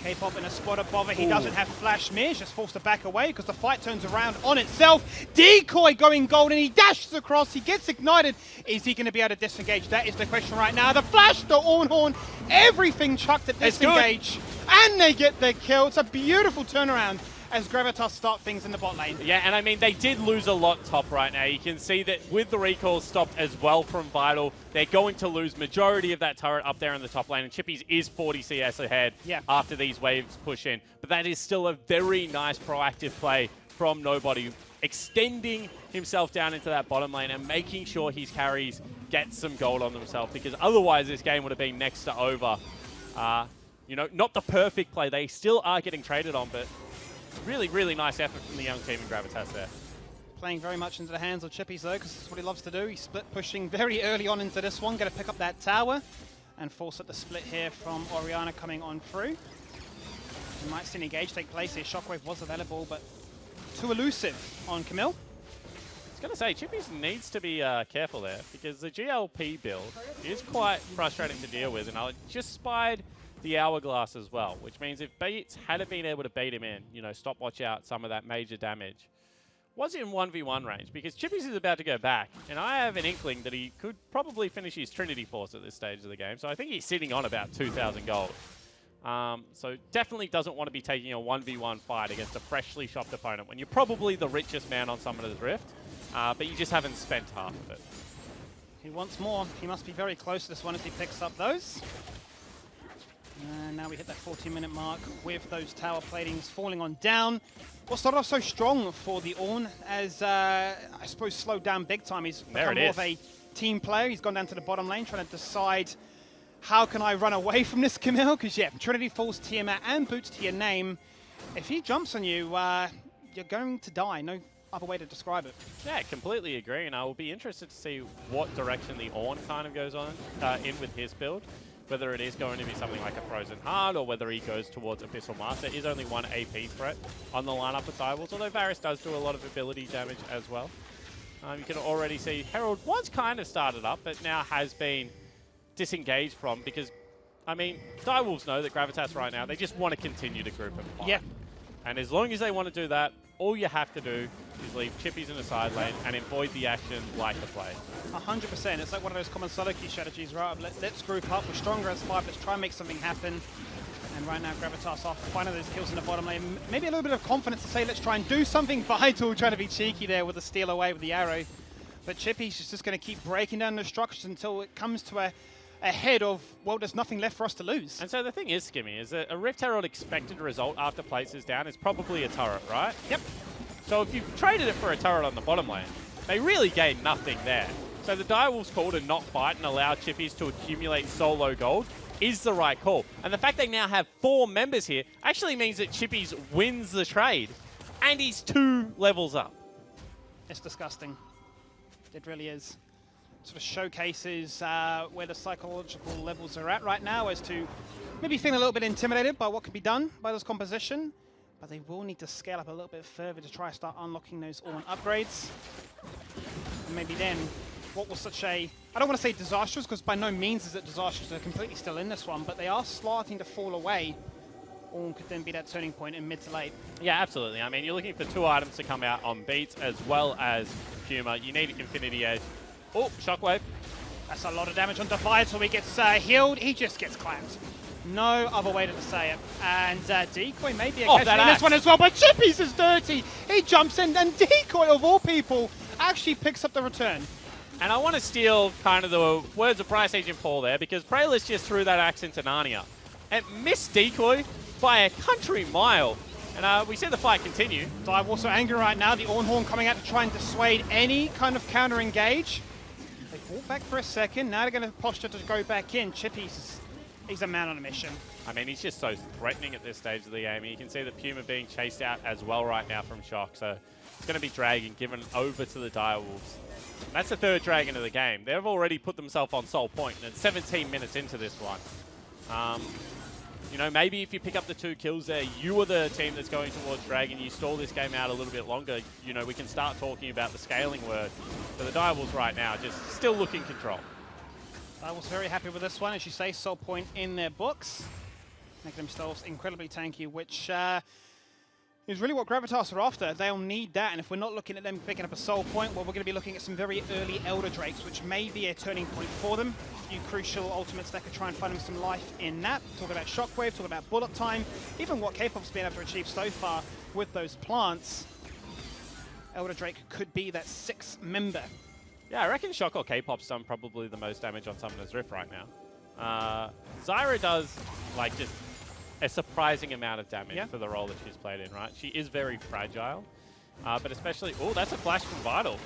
Speaker 4: K-pop in a spot of bother. He doesn't have flash mirrors, just forced to back away because the fight turns around on itself. Decoy going golden. He dashes across. He gets ignited. Is he going to be able to disengage? That is the question right now. The flash, the Ornhorn, everything chucked at disengage. And they get the kill. It's a beautiful turnaround as Gravitas start things in the bot lane.
Speaker 5: Yeah, and I mean, they did lose a lot top right now. You can see that with the recalls stopped as well from Vital, they're going to lose majority of that turret up there in the top lane, and Chippies is 40 CS ahead after these waves push in. But that is still a very nice proactive play from Nobody, extending himself down into that bottom lane and making sure his carries get some gold on themselves, because otherwise this game would have been next to over. You know, not the perfect play. They still are getting traded on, but really, really nice effort from the young team in Gravitas there.
Speaker 4: Playing very much into the hands of Chippies though, because that's what he loves to do. He's split pushing very early on into this one. Going to pick up that tower and force up the split here from Orianna coming on through. We might see an engage take place here. Shockwave was available, but too elusive on Camille.
Speaker 5: I was going to say, Chippies needs to be careful there, because the GLP build is quite frustrating to deal with, and I just spied the Hourglass as well, which means if Beats hadn't been able to bait him in, you know, stopwatch out some of that major damage, was in 1v1 range, because Chippies is about to go back, and I have an inkling that he could probably finish his Trinity Force at this stage of the game, so I think he's sitting on about 2,000 gold. So definitely doesn't want to be taking a 1v1 fight against a freshly shopped opponent when you're probably the richest man on Summoner's Rift, but you just haven't spent half of it.
Speaker 4: He wants more. He must be very close to this one as he picks up those. And now we hit that 14-minute mark with those tower platings falling on down. What started off so strong for the Ornn as, I suppose, slowed down big time. He's become more of a team player. He's gone down to the bottom lane trying to decide, how can I run away from this Camille? Because, yeah, Trinity Falls, Tiamat, and boots to your name. If he jumps on you, you're going to die. No other way to describe it.
Speaker 5: Yeah, completely agree. And I will be interested to see what direction the Ornn kind of goes on in with his build. Whether it is going to be something like a Frozen Heart or whether he goes towards Abyssal Master. There is only one AP threat on the lineup with Direwolves, although Varus does do a lot of ability damage as well. You can already see Herald was kind of started up, but now has been disengaged from, because, I mean, Direwolves know that Gravitas right now, they just want to continue to group and fight.
Speaker 4: Yeah.
Speaker 5: And as long as they want to do that, all you have to do is leave Chippies in the side lane and avoid the action like the play.
Speaker 4: 100%. It's like one of those common solo queue strategies, right? Let's group up. We're stronger as 5. Let's try and make something happen. And right now, Gravitas after finding those kills in the bottom lane. Maybe a little bit of confidence to say, let's try and do something vital, trying to be cheeky there with the steal away with the arrow. But Chippies is just going to keep breaking down the structures until it comes to a head of, well, there's nothing left for us to lose.
Speaker 5: And so the thing is, Skimmy, is that a Rift Herald expected result after place is down is probably a turret, right?
Speaker 4: Yep.
Speaker 5: So if you've traded it for a turret on the bottom lane, they really gain nothing there. So the Direwolves call to not fight and allow Chippies to accumulate solo gold is the right call. And the fact they now have 4 members here actually means that Chippies wins the trade, and he's 2 levels up.
Speaker 4: It's disgusting. It really is. Sort of showcases where the psychological levels are at right now, as to maybe feeling a little bit intimidated by what can be done by this composition. But they will need to scale up a little bit further to try and start unlocking those Ornn upgrades. And maybe then, what was such a, I don't want to say disastrous, because by no means is it disastrous, they're completely still in this one, but they are starting to fall away. Ornn could then be that turning point in mid to late.
Speaker 5: Yeah, absolutely. I mean, you're looking for 2 items to come out on Beats as well as Puma. You need Infinity Edge. Oh, Shockwave.
Speaker 4: That's a lot of damage on Divide, so he gets healed. He just gets clamped. No other way to say it. And Decoy may be a catch in this one as well, but Chippies is dirty. He jumps in, and Decoy, of all people, actually picks up the return.
Speaker 5: And I want to steal kind of the words of Price Agent Paul there, because Prayless just threw that axe into Narnia and missed Decoy by a country mile. And we see the fight continue.
Speaker 4: Dive also angry right now. The Ornhorn coming out to try and dissuade any kind of counter-engage. They fought back for a second. Now they're going to posture to go back in. Chippies, he's a man on a mission.
Speaker 5: I mean, he's just so threatening at this stage of the game. You can see the Puma being chased out as well right now from Shock. So it's going to be Dragon given over to the Direwolves. That's the 3rd Dragon of the game. They've already put themselves on Soul Point, and it's 17 minutes into this one. You know, maybe if you pick up the 2 kills there, you are the team that's going towards Dragon. You stall this game out a little bit longer. You know, we can start talking about the scaling word. But the Direwolves right now just still look in control.
Speaker 4: I was very happy with this one. As you say, Soul Point in their books. making themselves incredibly tanky, which is really what Gravitas are after. They'll need that, and if we're not looking at them picking up a soul point, well, we're going to be looking at some very early Elder Drakes, which may be a turning point for them. A few crucial ultimates that could try and find them some life in that. Talk about Shockwave, talk about Bullet Time, even what K-pop's been able to achieve so far with those plants. Elder Drake could be that 6th member.
Speaker 5: Yeah, I reckon Shock or K-pop's done probably the most damage on Summoner's Rift right now. Zyra does, like, just a surprising amount of damage for the role that she's played in, right? She is very fragile, but especially... Oh, that's a flash from Vital.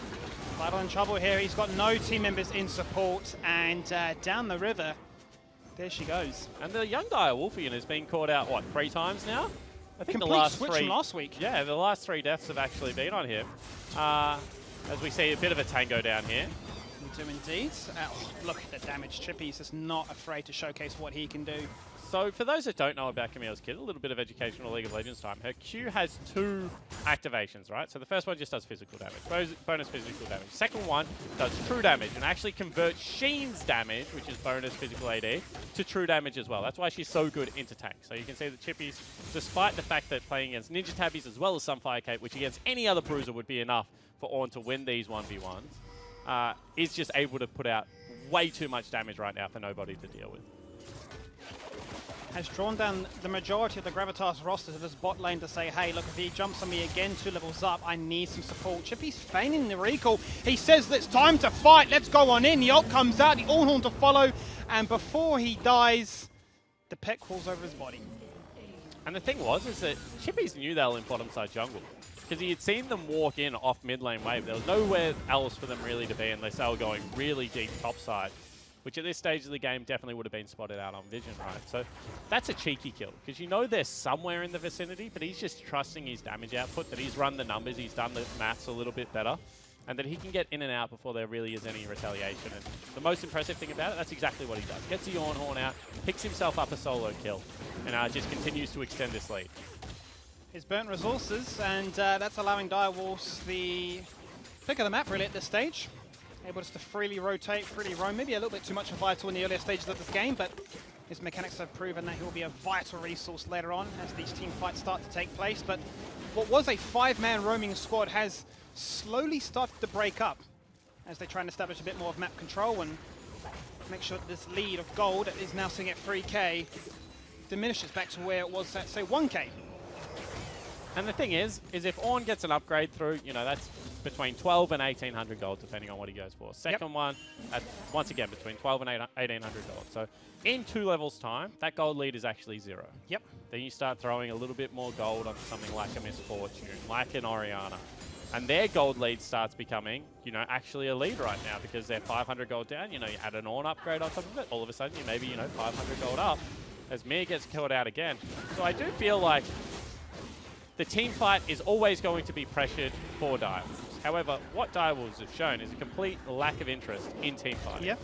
Speaker 4: Vital in trouble here. He's got no team members in support, and down the river, there she goes.
Speaker 5: And the young Dire Wolfian has been caught out, what, 3 times now? I think
Speaker 4: Complete
Speaker 5: the last
Speaker 4: switch
Speaker 5: 3...
Speaker 4: from last week.
Speaker 5: Yeah, the last 3 deaths have actually been on him. As we see a bit of a tango down here.
Speaker 4: We do indeed. Oh, look at the damage. Chippy's just not afraid to showcase what he can do.
Speaker 5: So for those that don't know about Camille's kit, a little bit of educational League of Legends time. Her Q has 2 activations, right? So the first one just does physical damage, bonus physical damage. Second one does true damage and actually converts Sheen's damage, which is bonus physical AD, to true damage as well. That's why she's so good into tank. So you can see that Chippy's, despite the fact that playing against Ninja Tabbies as well as Sunfire Cape, which against any other bruiser would be enough for Ornn to win these 1v1s, is just able to put out way too much damage right now for nobody to deal with.
Speaker 4: Has drawn down the majority of the Gravitas roster to this bot lane to say, hey, look, if he jumps on me again 2 levels up, I need some support. Chippy's feigning the recall. He says that it's time to fight. Let's go on in. The ult comes out, the Ornn to follow, and before he dies, the pet crawls over his body.
Speaker 5: And the thing was, is that Chippies knew they were in bottom side jungle. Because he had seen them walk in off mid lane wave. There was nowhere else for them really to be unless they were going really deep top side, which at this stage of the game definitely would have been spotted out on vision, right? So that's a cheeky kill, because you know they're somewhere in the vicinity, but he's just trusting his damage output, that he's run the numbers, he's done the maths a little bit better, and that he can get in and out before there really is any retaliation. And the most impressive thing about it, that's exactly what he does. Gets the Ornn Horn out, picks himself up a solo kill, and just continues to extend this lead.
Speaker 4: His burnt resources, and that's allowing Direwolves the pick of the map really at this stage. Able just to freely rotate, freely roam. Maybe a little bit too much of Vital in the earlier stages of this game, but his mechanics have proven that he'll be a vital resource later on as these team fights start to take place. But what was a 5-man roaming squad has slowly started to break up as they try and establish a bit more of map control and make sure that this lead of gold that is now sitting at 3k diminishes back to where it was at, say, 1k.
Speaker 5: And the thing is if Ornn gets an upgrade through, you know, that's between 12 and 1800 gold, depending on what he goes for. Second one, at, once again, between 12 and 1800 gold. So in 2 levels' time, that gold lead is actually 0.
Speaker 4: Yep.
Speaker 5: Then you start throwing a little bit more gold onto something like a Misfortune, like an Orianna. And their gold lead starts becoming, you know, actually a lead right now, because they're 500 gold down. You know, you add an Ornn upgrade on top of it, all of a sudden you maybe, you know, 500 gold up as Mir gets killed out again. So I do feel like the team fight is always going to be pressured for Direwolves. However, what Direwolves have shown is a complete lack of interest in team fighting.
Speaker 4: Yep.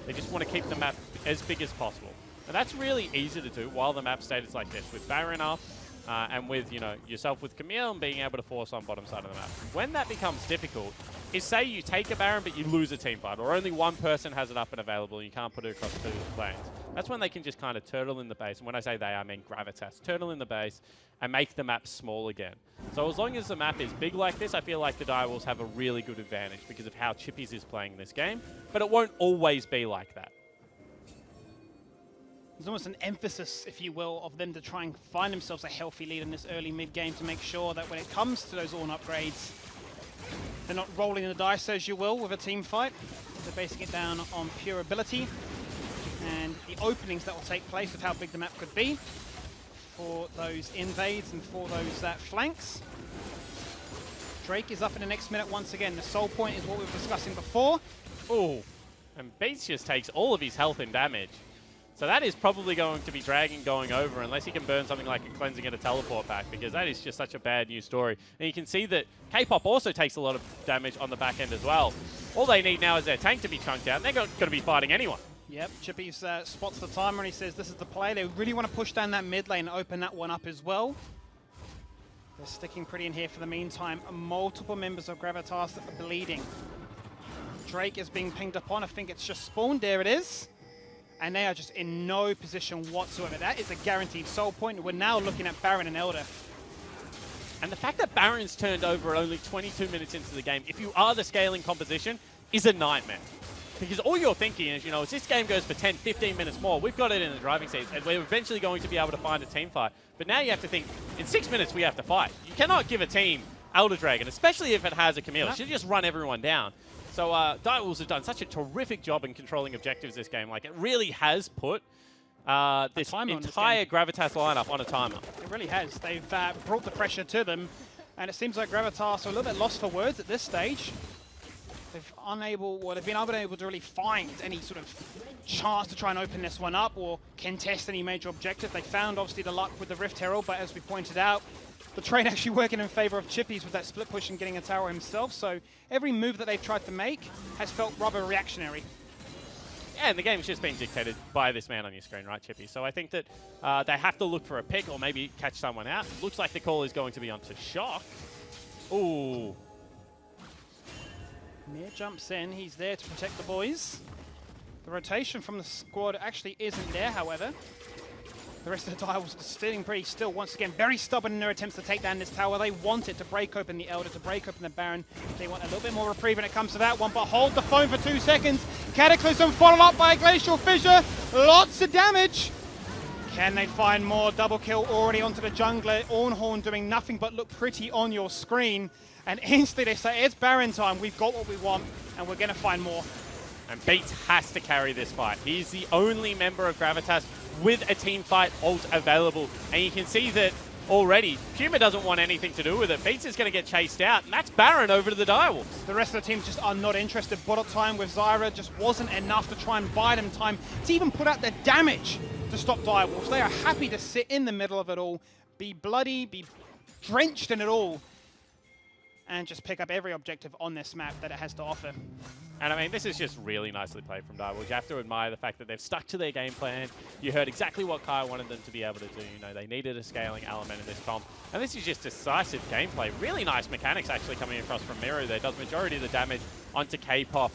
Speaker 5: They just want to keep the map as big as possible. And that's really easy to do while the map state is like this, with Baron up, and with, you know, yourself with Camille and being able to force on bottom side of the map. When that becomes difficult is, say you take a Baron but you lose a team fight, or only one person has it up and available and you can't put it across 2 lanes. That's when they can just kind of turtle in the base, and when I say they, I mean Gravitas. Turtle in the base and make the map small again. So as long as the map is big like this, I feel like the Direwolves have a really good advantage because of how Chippies is playing this game, but it won't always be like that.
Speaker 4: There's almost an emphasis, if you will, of them to try and find themselves a healthy lead in this early mid-game to make sure that when it comes to those Ornn upgrades, they're not rolling the dice, as you will, with a team fight. They're basing it down on pure ability and the openings that will take place with how big the map could be for those invades and for those flanks. Drake is up in the next minute once again. The soul point is what we were discussing before.
Speaker 5: Ooh, and Beats just takes all of his health and damage. So that is probably going to be dragging going over unless he can burn something like a cleansing and a teleport back, because that is just such a bad news story. And you can see that K-pop also takes a lot of damage on the back end as well. All they need now is their tank to be chunked out, and they're going to be fighting anyone.
Speaker 4: Yep, Chippy's spots the timer and he says this is the play. They really want to push down that mid lane and open that one up as well. They're sticking pretty in here for the meantime. Multiple members of Gravitas bleeding. Drake is being pinged upon. I think it's just spawned. There it is. and they are just in no position whatsoever. That is a guaranteed soul point. We're now looking at Baron and Elder.
Speaker 5: And the fact that Baron's turned over only 22 minutes into the game, if you are the scaling composition, is a nightmare. Because all you're thinking is, as this game goes for 10, 15 minutes more, we've got it in the driving seat, and we're eventually going to be able to find a team fight. But now you have to think, in 6 minutes we have to fight. You cannot give a team Elder Dragon, especially if it has a Camille. It should just run everyone down. So Direwolves have done such a terrific job in controlling objectives this game. Like, it really has put this entire Gravitas lineup on a timer.
Speaker 4: It really has. They've brought the pressure to them, and it seems like Gravitas are a little bit lost for words at this stage. They've been unable to really find any sort of chance to try and open this one up or contest any major objective. They found, obviously, the luck with the Rift Herald, but as we pointed out, the trade actually working in favor of Chippies with that split push and getting a tower himself. So every move that they've tried to make has felt rather reactionary.
Speaker 5: Yeah, and the game's just been dictated by this man on your screen, right, Chippy? So I think that they have to look for a pick or maybe catch someone out. Looks like the call is going to be onto Shock. Ooh.
Speaker 4: Mir jumps in. He's there to protect the boys. The rotation from the squad actually isn't there, however. The rest of the Direwolves sitting pretty still. Once again, very stubborn in their attempts to take down this tower. They want it to break open the Elder, to break open the Baron. They want a little bit more reprieve when it comes to that one, but hold the phone for 2 seconds. Cataclysm followed up by a Glacial Fissure. Lots of damage. Can they find more? Double kill already onto the jungler. Ornhorn doing nothing but look pretty on your screen. And instantly they say, it's Baron time. We've got what we want, and we're going to find more.
Speaker 5: And Beats has to carry this fight. He's the only member of Gravitas with a team fight ult available. And you can see that already, Puma doesn't want anything to do with it. Beats is going to get chased out, and that's Baron over to the Direwolves.
Speaker 4: The rest of the team just are not interested. Bullet time with Zyra just wasn't enough to try and buy them time to even put out the damage to stop Direwolves. They are happy to sit in the middle of it all, be bloody, be drenched in it all, and just pick up every objective on this map that it has to offer.
Speaker 5: And I mean, this is just really nicely played from Direwolves. You have to admire the fact that they've stuck to their game plan. You heard exactly what Kai wanted them to be able to do. They needed a scaling element in this comp. And this is just decisive gameplay. Really nice mechanics actually coming across from Miru there. Does majority of the damage onto K-Pop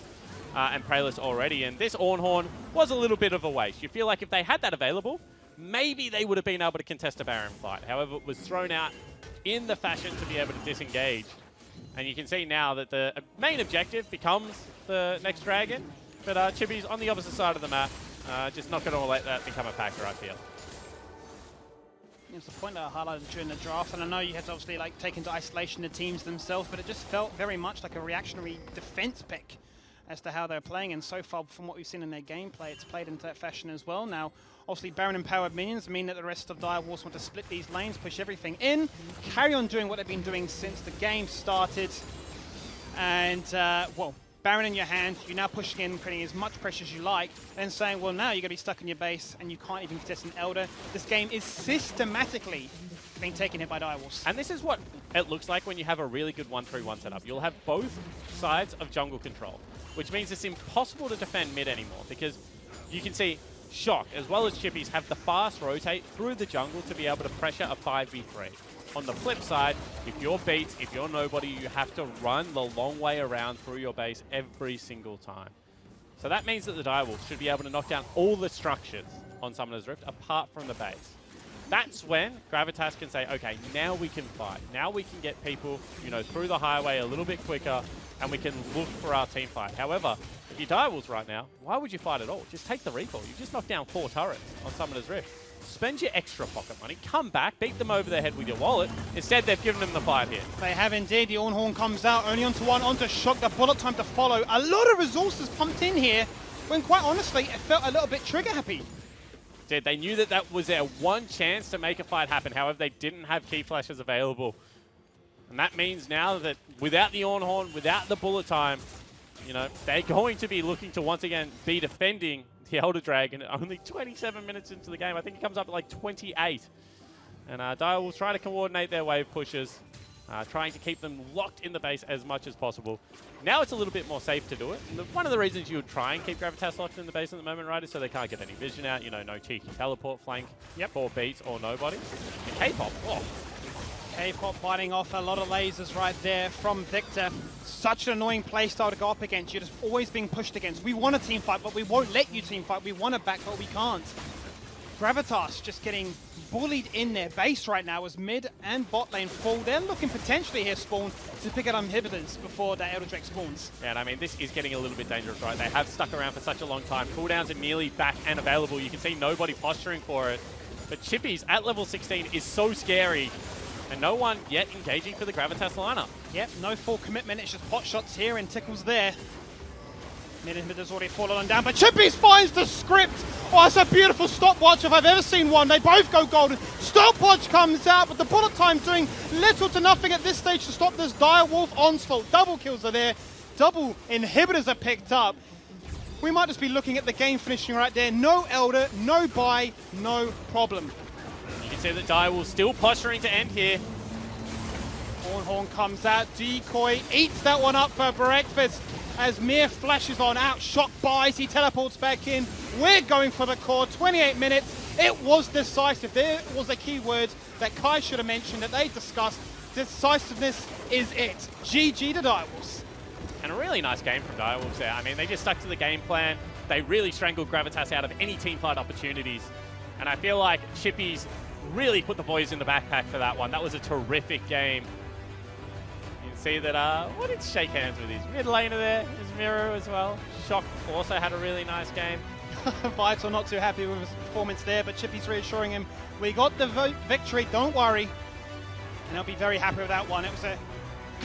Speaker 5: and Praelis already. And this Ornhorn was a little bit of a waste. You feel like if they had that available, maybe they would have been able to contest a Baron fight. However, it was thrown out in the fashion to be able to disengage. And you can see now that the main objective becomes the next dragon, but Chippy's on the opposite side of the map, just not going to let that become a factor, I feel.
Speaker 4: It's the point that I highlighted during the draft, and I know you had to obviously take into isolation the teams themselves, but it just felt very much like a reactionary defense pick as to how they're playing, and so far from what we've seen in their gameplay, it's played into that fashion as well. Now, obviously, Baron empowered minions mean that the rest of Direwolves want to split these lanes, push everything in, carry on doing what they've been doing since the game started. And, well, Baron in your hand, you're now pushing in, creating as much pressure as you like, and saying, well, now you're going to be stuck in your base and you can't even contest an Elder. This game is systematically being taken hit by Direwolves.
Speaker 5: And this is what it looks like when you have a really good 1-3-1 setup. You'll have both sides of jungle control, which means it's impossible to defend mid anymore, because you can see Shock, as well as Chippies, have the fast rotate through the jungle to be able to pressure a 5v3. On the flip side, if you're Beats, if you're nobody, you have to run the long way around through your base every single time. So that means that the Direwolves should be able to knock down all the structures on Summoner's Rift apart from the base. That's when Gravitas can say, okay, now we can fight. Now we can get people, through the highway a little bit quicker, and we can look for our team fight. However, if you're Direwolves right now, why would you fight at all? Just take the recall. You just knocked down 4 turrets on Summoner's Rift. Spend your extra pocket money, come back, beat them over the head with your wallet. Instead, they've given them the fight here.
Speaker 4: They have indeed. The Ornhorn comes out, only onto one, onto Shock. The bullet time to follow. A lot of resources pumped in here, when quite honestly, it felt a little bit trigger happy.
Speaker 5: They knew that that was their one chance to make a fight happen. However, they didn't have key flashes available. And that means now that without the Ornhorn, without the bullet time, they're going to be looking to once again be defending the Elder Dragon only 27 minutes into the game. I think it comes up at like 28. And Direwolves try to coordinate their wave pushes, trying to keep them locked in the base as much as possible. Now it's a little bit more safe to do it. And one of the reasons you would try and keep Gravitas locked in the base at the moment, right, is so they can't get any vision out, no cheeky teleport flank for Beats or nobody. And K-Pop,
Speaker 4: K-pop biting off a lot of lasers right there from Victor. Such an annoying playstyle to go up against. You're just always being pushed against. We want a team fight, but we won't let you team fight. We want to back, but we can't. Gravitas just getting bullied in their base right now as mid and bot lane fall. They're looking potentially here, Spawn, to pick up inhibitors before the Elder Drake spawns.
Speaker 5: Yeah, and I mean, this is getting a little bit dangerous, right? They have stuck around for such a long time. Cooldowns are nearly back and available. You can see nobody posturing for it. But Chippy's at level 16 is so scary. And no one yet engaging for the Gravitas lineup.
Speaker 4: Yep, no full commitment. It's just pot shots here and tickles there. Mid inhibitor's already fallen on down, but Chippies finds the script. Oh, it's a beautiful stopwatch if I've ever seen one. They both go golden. Stopwatch comes out, but the bullet time doing little to nothing at this stage to stop this Direwolf onslaught. Double kills are there. Double inhibitors are picked up. We might just be looking at the game finishing right there. No Elder, no buy, no problem.
Speaker 5: You can see that Direwolf still posturing to end here.
Speaker 4: Horn comes out. Decoy eats that one up for breakfast. As Mir flashes on out, shock buys, he teleports back in. We're going for the core, 28 minutes. It was decisive. There was a key word that Kai should have mentioned that they discussed. Decisiveness is it. GG to Direwolves.
Speaker 5: And a really nice game from Direwolves there. I mean, they just stuck to the game plan. They really strangled Gravitas out of any teamfight opportunities. And I feel like Chippies really put the boys in the backpack for that one. That was a terrific game. See that, what did shake hands with his mid laner there, his Miro as well. Shock also had a really nice game.
Speaker 4: Vital not too happy with his performance there, but Chippy's reassuring him, we got the victory, don't worry. And they'll be very happy with that one. It was a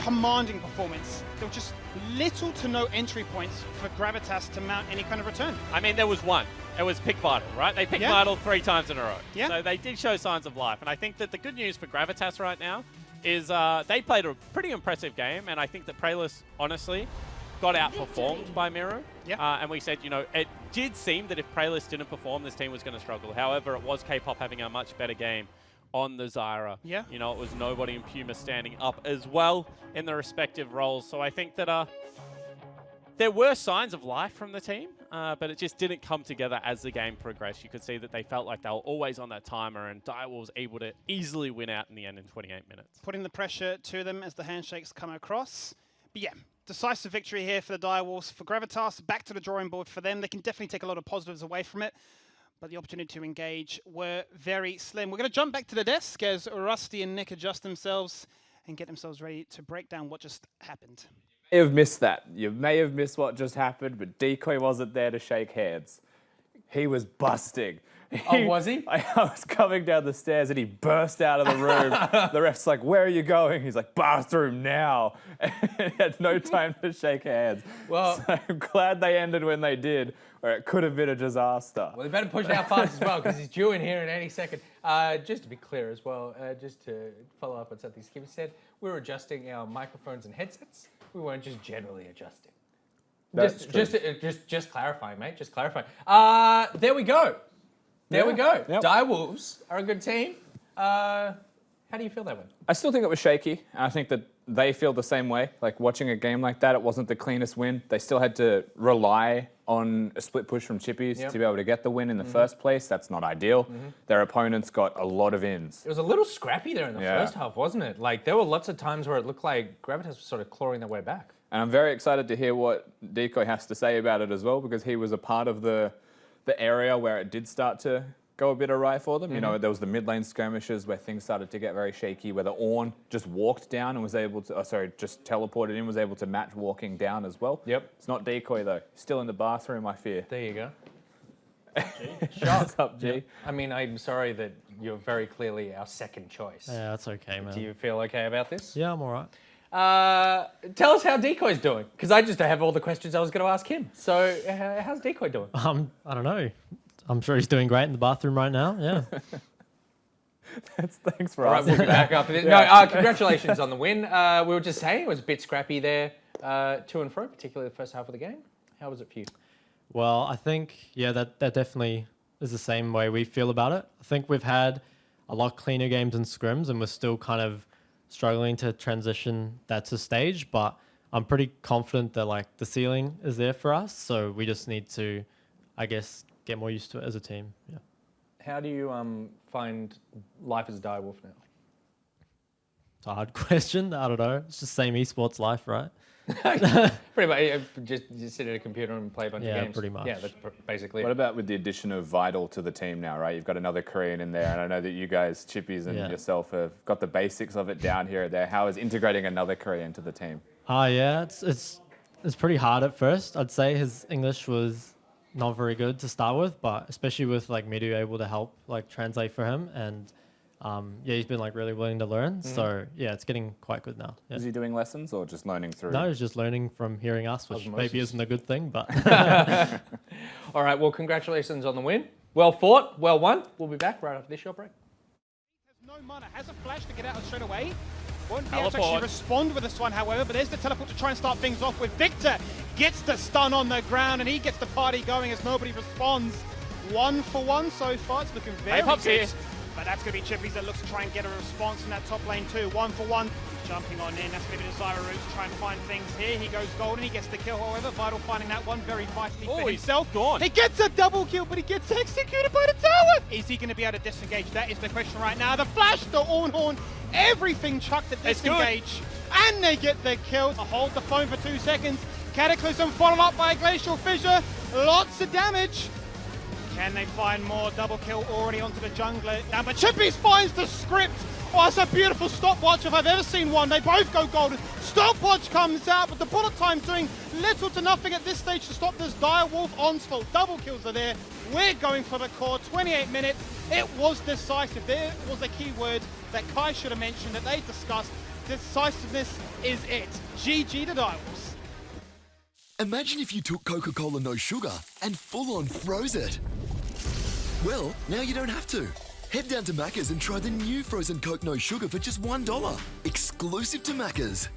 Speaker 4: commanding performance. There were just little to no entry points for Gravitas to mount any kind of return.
Speaker 5: I mean, there was one. It was pick Vital, right? They picked Vital 3 times in a row.
Speaker 4: Yeah.
Speaker 5: So they did show signs of life. And I think that the good news for Gravitas right now is they played a pretty impressive game, and I think that Praelis, honestly, got outperformed by Miro.
Speaker 4: Yeah.
Speaker 5: And we said, you know, it did seem that if Praelis didn't perform, this team was going to struggle. However, it was K-pop having a much better game on the Zyra.
Speaker 4: Yeah.
Speaker 5: You know, it was Nobody and Puma standing up as well in the respective roles. So I think that there were signs of life from the team, but it just didn't come together as the game progressed. You could see that they felt like they were always on that timer, and Direwolf was able to easily win out in the end in 28 minutes.
Speaker 4: Putting the pressure to them as the handshakes come across. But yeah, decisive victory here for the Direwolves. For Gravitas, back to the drawing board for them. They can definitely take a lot of positives away from it, but the opportunity to engage were very slim. We're going to jump back to the desk as Rusty and Nick adjust themselves and get themselves ready to break down what just happened.
Speaker 3: You may have missed that. You may have missed what just happened, but Decoy wasn't there to shake hands. He was busting.
Speaker 1: Oh, was he?
Speaker 3: I was coming down the stairs and he burst out of the room. The ref's like, where are you going? He's like, bathroom now. And he had no time to shake hands.
Speaker 1: Well,
Speaker 3: so I'm glad they ended when they did, or it could have been a disaster.
Speaker 1: Well, they better push it out fast as well, because he's due in here in any second. Just to be clear as well, just to follow up on something Skip said, we were adjusting our microphones and headsets. We weren't just generally adjusting. Just clarifying, mate. Just clarifying. There we go. There we go.
Speaker 3: Yep.
Speaker 1: Direwolves are a good team. How do you feel that way?
Speaker 3: I still think it was shaky. And I think that they feel the same way. Like watching a game like that, it wasn't the cleanest win. They still had to rely on a split push from Chippies to be able to get the win in the first place. That's not ideal. Their opponents got a lot of ins.
Speaker 1: It was a little scrappy there in the first half, wasn't it? Like there were lots of times where it looked like Gravitas was sort of clawing their way back.
Speaker 3: And I'm very excited to hear what Decoy has to say about it as well, because he was a part of the area where it did start to go a bit awry for them. You know, there was the mid lane skirmishes where things started to get very shaky, where the Ornn just walked down and was able to, just teleported in, was able to match walking down as well.
Speaker 1: Yep.
Speaker 3: It's not Decoy though. Still in the bathroom, I fear.
Speaker 1: There you go.
Speaker 3: What's up, G?
Speaker 1: I mean, I'm sorry that you're very clearly our second choice.
Speaker 7: Yeah, that's okay, man.
Speaker 1: Do you feel okay about this?
Speaker 7: Yeah, I'm all right.
Speaker 1: Tell us how Decoy's doing, because I just have all the questions I was going to ask him. So, how's Decoy doing?
Speaker 7: I don't know. I'm sure he's doing great in the bathroom right now. Yeah.
Speaker 3: Thanks for
Speaker 1: All right,
Speaker 3: asking.
Speaker 1: we'll be back after this. No, congratulations on the win. We were just saying it was a bit scrappy there, to and fro, particularly the first half of the game. How was it for you?
Speaker 7: Well, I think, yeah, that definitely is the same way we feel about it. I think we've had a lot cleaner games in scrims, and we're still kind of struggling to transition that to stage, but I'm pretty confident that like the ceiling is there for us. So we just need to, I guess, get more used to it as a team. Yeah.
Speaker 1: How do you find life as a Direwolf now?
Speaker 7: a hard question. I don't know. It's just same esports life, right?
Speaker 1: Pretty much, just sit at a computer and play a bunch of
Speaker 7: Yeah,
Speaker 1: games.
Speaker 7: pretty much.
Speaker 1: Yeah, that's basically
Speaker 3: What
Speaker 1: it.
Speaker 3: about with the addition of Vital to the team now, right? You've got another Korean in there, and I know that you guys, Chippies and
Speaker 7: Yeah.
Speaker 3: yourself, have got the basics of it down here or there. How is integrating another Korean to the team?
Speaker 7: Yeah, it's pretty hard at first. I'd say his English was not very good to start with, but especially with like Midu able to help like translate for him, and yeah, he's been like really willing to learn. So yeah, it's getting quite good now. Yeah.
Speaker 3: Is he doing lessons or just learning through?
Speaker 7: No, he's just learning from hearing us, which
Speaker 1: Osmosis.
Speaker 7: maybe isn't a good thing, but
Speaker 1: All right, well, congratulations on the win. Well fought, well won. We'll be back right after this short break.
Speaker 4: No mana, has a flash to get out straight away. Won't be able to actually
Speaker 2: Teleport.
Speaker 4: respond with this one, however, but there's the teleport to try and start things off with Victor. Gets the stun on the ground, and he gets the party going as nobody responds. 1 for 1 so far. It's looking very
Speaker 2: Pop's
Speaker 4: good.
Speaker 2: here.
Speaker 4: But that's going to be Chippies that looks to try and get a response in that top lane too. 1 for 1. Jumping on in, that's going to be Desire Root to try and find things here. He goes golden, he gets the kill, however. Vital finding that one very vitally for
Speaker 2: he's
Speaker 4: himself.
Speaker 2: gone.
Speaker 4: He gets a double kill, but he gets executed by the tower. Is he going to be able to disengage? That is the question right now. The flash, the Ornhorn, everything chucked at
Speaker 2: It's good.
Speaker 4: disengage. And they get the kill. Hold the phone for 2 seconds. Cataclysm followed up by a Glacial Fissure. Lots of damage. Can they find more? Double kill already onto the jungler. Now, but Chippies finds the script. Oh, that's a beautiful stopwatch if I've ever seen one. They both go golden. Stopwatch comes out, but the bullet time doing little to nothing at this stage to stop this Direwolf onslaught. Double kills are there. We're going for the core. 28 minutes. It was decisive. There was a key word that Kai should have mentioned that they discussed. Decisiveness is it. GG to Direwolves.
Speaker 8: Imagine if you took Coca-Cola No Sugar and full-on froze it. Well, now you don't have to. Head down to Macca's and try the new frozen Coke No Sugar for just $1. Exclusive to Macca's.